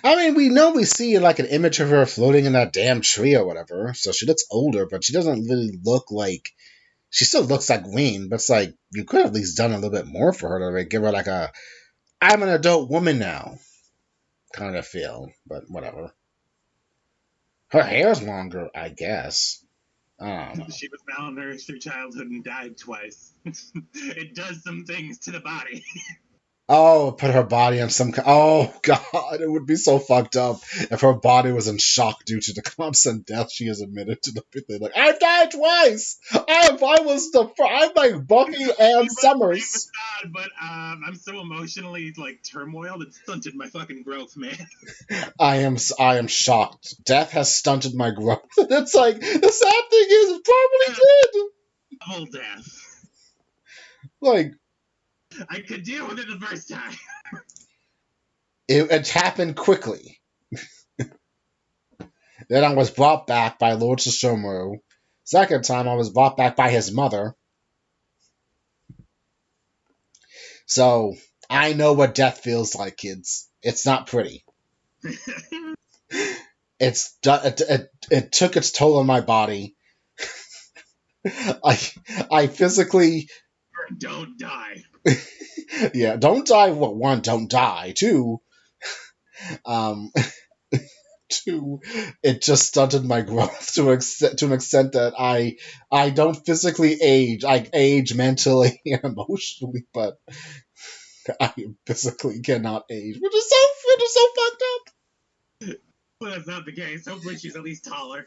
I mean, we see like an image of her floating in that damn tree or whatever, so she looks older, but she doesn't really look like. She still looks like Wayne, but it's like you could have at least done a little bit more for her to like, give her like a I'm an adult woman now kind of feel, but whatever. Her hair's longer, I guess. I don't know. She was malnourished through childhood and died twice. It does some things to the body. Oh, put her body on some. Oh God, it would be so fucked up if her body was in shock due to the constant death she has admitted to. The like, I've died twice. I'm like Buffy and Summers. Bad, but I'm so emotionally like turmoiled. It stunted my fucking growth, man. I am shocked. Death has stunted my growth. It's like the sad thing is, it probably did. Whole death. Like. I could deal with it the first time. It happened quickly. Then I was brought back by Lord Sesshomaru. Second time, I was brought back by his mother. So, I know what death feels like, kids. It's not pretty. It took its toll on my body. I physically... Don't die. Yeah, don't die. Well, one, don't die. Two, two, it just stunted my growth to an extent that I don't physically age. I age mentally and emotionally, but I physically cannot age, which is so fucked up. Well, that's not the case. Hopefully, she's at least taller.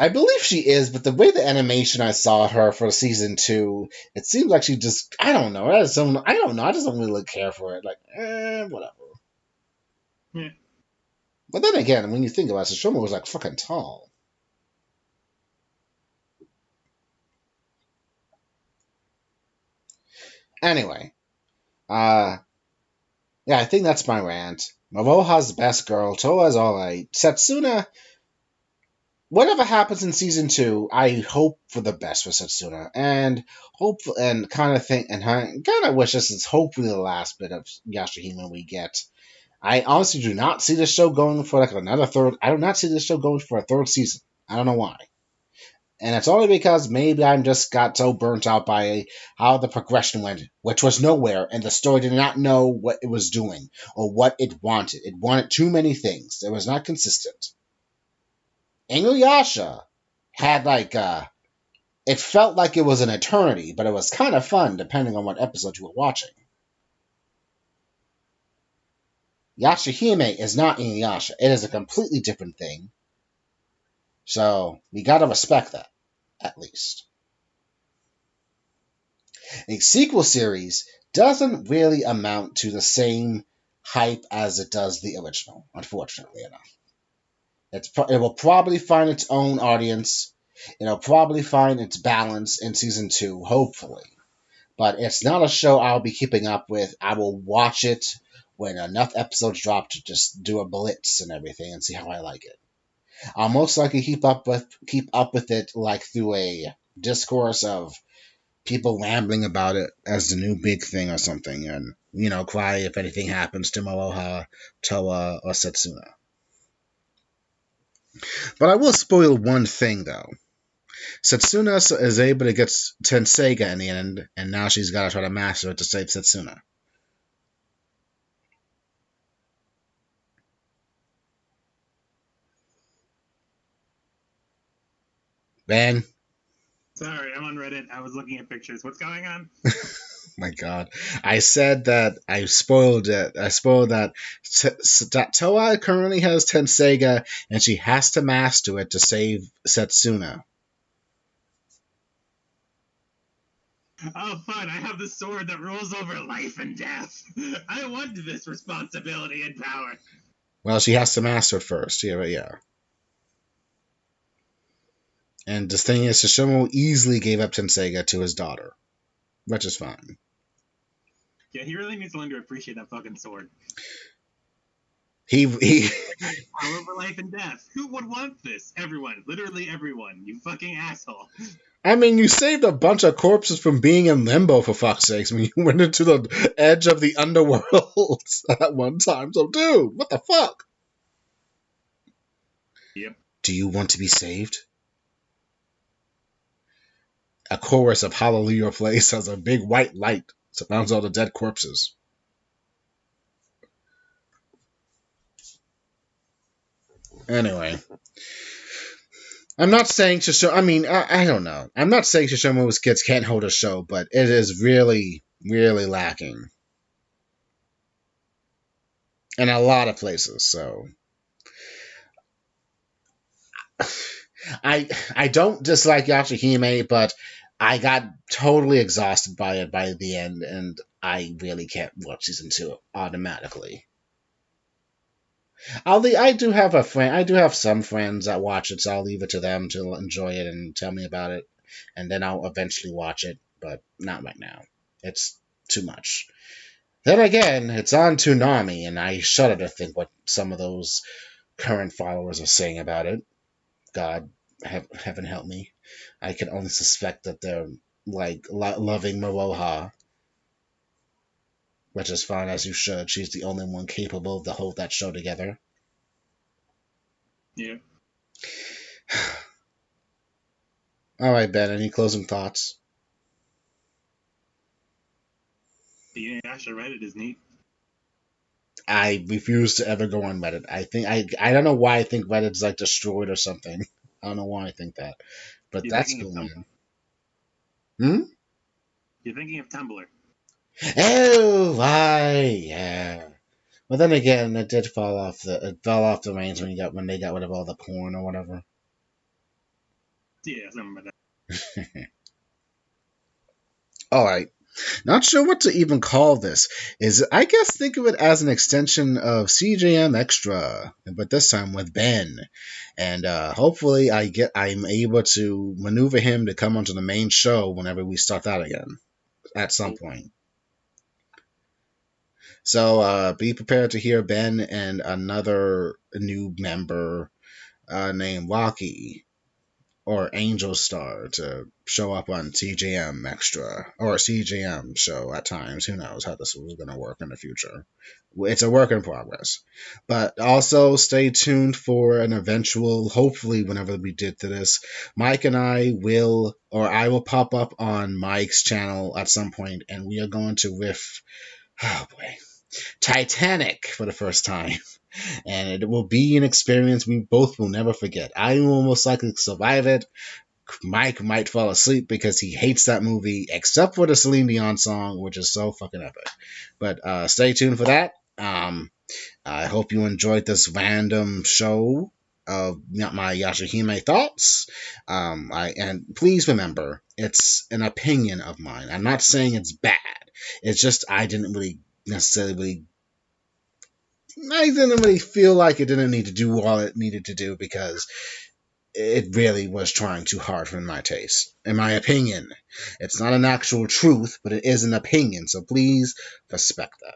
I believe she is, but the way the animation I saw her for season 2, it seems like she just, I don't know. I just don't really care for it. Like, whatever. Yeah. But then again, when you think about it, Sesshomaru was like fucking tall. Anyway, yeah, I think that's my rant. Momoha's the best girl. Toa's alright. Setsuna, whatever happens in season 2, I hope for the best for Setsuna, and hope and kind of think and kind of wish this is hopefully the last bit of Yashahime we get. I honestly do not see this show going for like another third. I do not see this show going for a third season. I don't know why, and it's only because maybe I'm just got so burnt out by how the progression went, which was nowhere, and the story did not know what it was doing or what it wanted. It wanted too many things. It was not consistent. Inuyasha had like it felt like it was an eternity, but it was kind of fun depending on what episode you were watching. Yashahime is not Inuyasha. It is a completely different thing. So we gotta respect that, at least. A sequel series doesn't really amount to the same hype as it does the original, unfortunately enough. It will probably find its own audience. It'll probably find its balance in season 2, hopefully. But it's not a show I'll be keeping up with. I will watch it when enough episodes drop to just do a blitz and everything and see how I like it. I'll most likely keep up with it like through a discourse of people rambling about it as the new big thing or something, and cry if anything happens to Momoha, Toa, or Setsuna. But I will spoil one thing though. Setsuna is able to get Tenseiga in the end, and now she's got to try to master it to save Setsuna. Ben? Sorry, I'm on Reddit. I was looking at pictures. What's going on? My God, I said that I spoiled it. I spoiled that Toa currently has Tenseiga, and she has to master it to save Setsuna. Oh, fun! I have the sword that rules over life and death. I want this responsibility and power. Well, she has to master it first. Yeah. And the thing is, Sesshomaru easily gave up Tenseiga to his daughter, which is fine. Yeah, he really needs to learn to appreciate that fucking sword. He Power over life and death. Who would want this? Everyone. Literally everyone. You fucking asshole. I mean, you saved a bunch of corpses from being in limbo, for fuck's sakes, when you went into the edge of the underworld at one time. So, dude, what the fuck? Yep. Do you want to be saved? A chorus of Hallelujah plays as a big white light surrounds all the dead corpses. Anyway. I'm not saying Sesshomaru. I mean, I don't know. I'm not saying Sesshomaru's kids can't hold a show, but it is really, really lacking in a lot of places. So, I don't dislike Yashahime, but I got totally exhausted by it by the end, and I really can't watch season 2 automatically. I do have a friend. I do have some friends that watch it, so I'll leave it to them to enjoy it and tell me about it, and then I'll eventually watch it, but not right now. It's too much. Then again, it's on Toonami, and I shudder to think what some of those current followers are saying about it. God, heaven help me. I can only suspect that they're like loving Maroha, which is fine as you should. She's the only one capable to hold that show together. Yeah. All right, Ben. Any closing thoughts? The Inuyasha Reddit is neat. I refuse to ever go on Reddit. I don't know why I think Reddit's like destroyed or something. I don't know why I think that, but You're that's thinking the of one. You're thinking of Tumblr. Oh, why? Yeah. But then again, it did fall off the reins when they got rid of all the porn or whatever. Yeah, something like that. All right. Not sure what to even call this. I guess think of it as an extension of CJM Extra, but this time with Ben, and hopefully I'm able to maneuver him to come onto the main show whenever we start that again at some point. So be prepared to hear Ben and another new member named Rocky or Angel Star to show up on CJM Extra or CJM show at times. Who knows how this is going to work in the future? It's a work in progress. But also stay tuned for an eventual, hopefully whenever we did to this, Mike and I will pop up on Mike's channel at some point, and we are going to riff, oh boy, Titanic for the first time. And it will be an experience we both will never forget. I will most likely survive it. Mike might fall asleep because he hates that movie, except for the Celine Dion song, which is so fucking epic. But stay tuned for that. I hope you enjoyed this random show of my Yashahime thoughts. And please remember, it's an opinion of mine. I'm not saying it's bad. It's just I didn't really necessarily. I didn't really feel like it didn't need to do all it needed to do because it really was trying too hard for my taste. In my opinion, it's not an actual truth, but it is an opinion. So please respect that.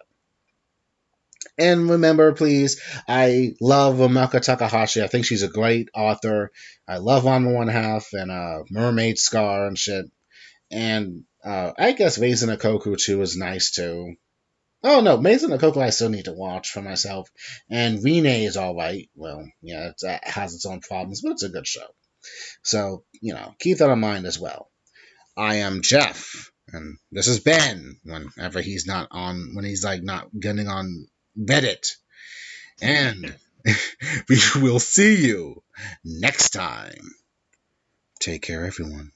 And remember, please, I love Omaka Takahashi. I think she's a great author. I love On the One Half and Mermaid Scar and shit. And I guess Raisin Koku too is nice too. Oh no, Maze and Coco I still need to watch for myself. And Rene is alright. Well, yeah, it has its own problems, but it's a good show. So, keep that in mind as well. I am Jeff, and this is Ben, whenever he's not on, when he's like not getting on Reddit. And we will see you next time. Take care, everyone.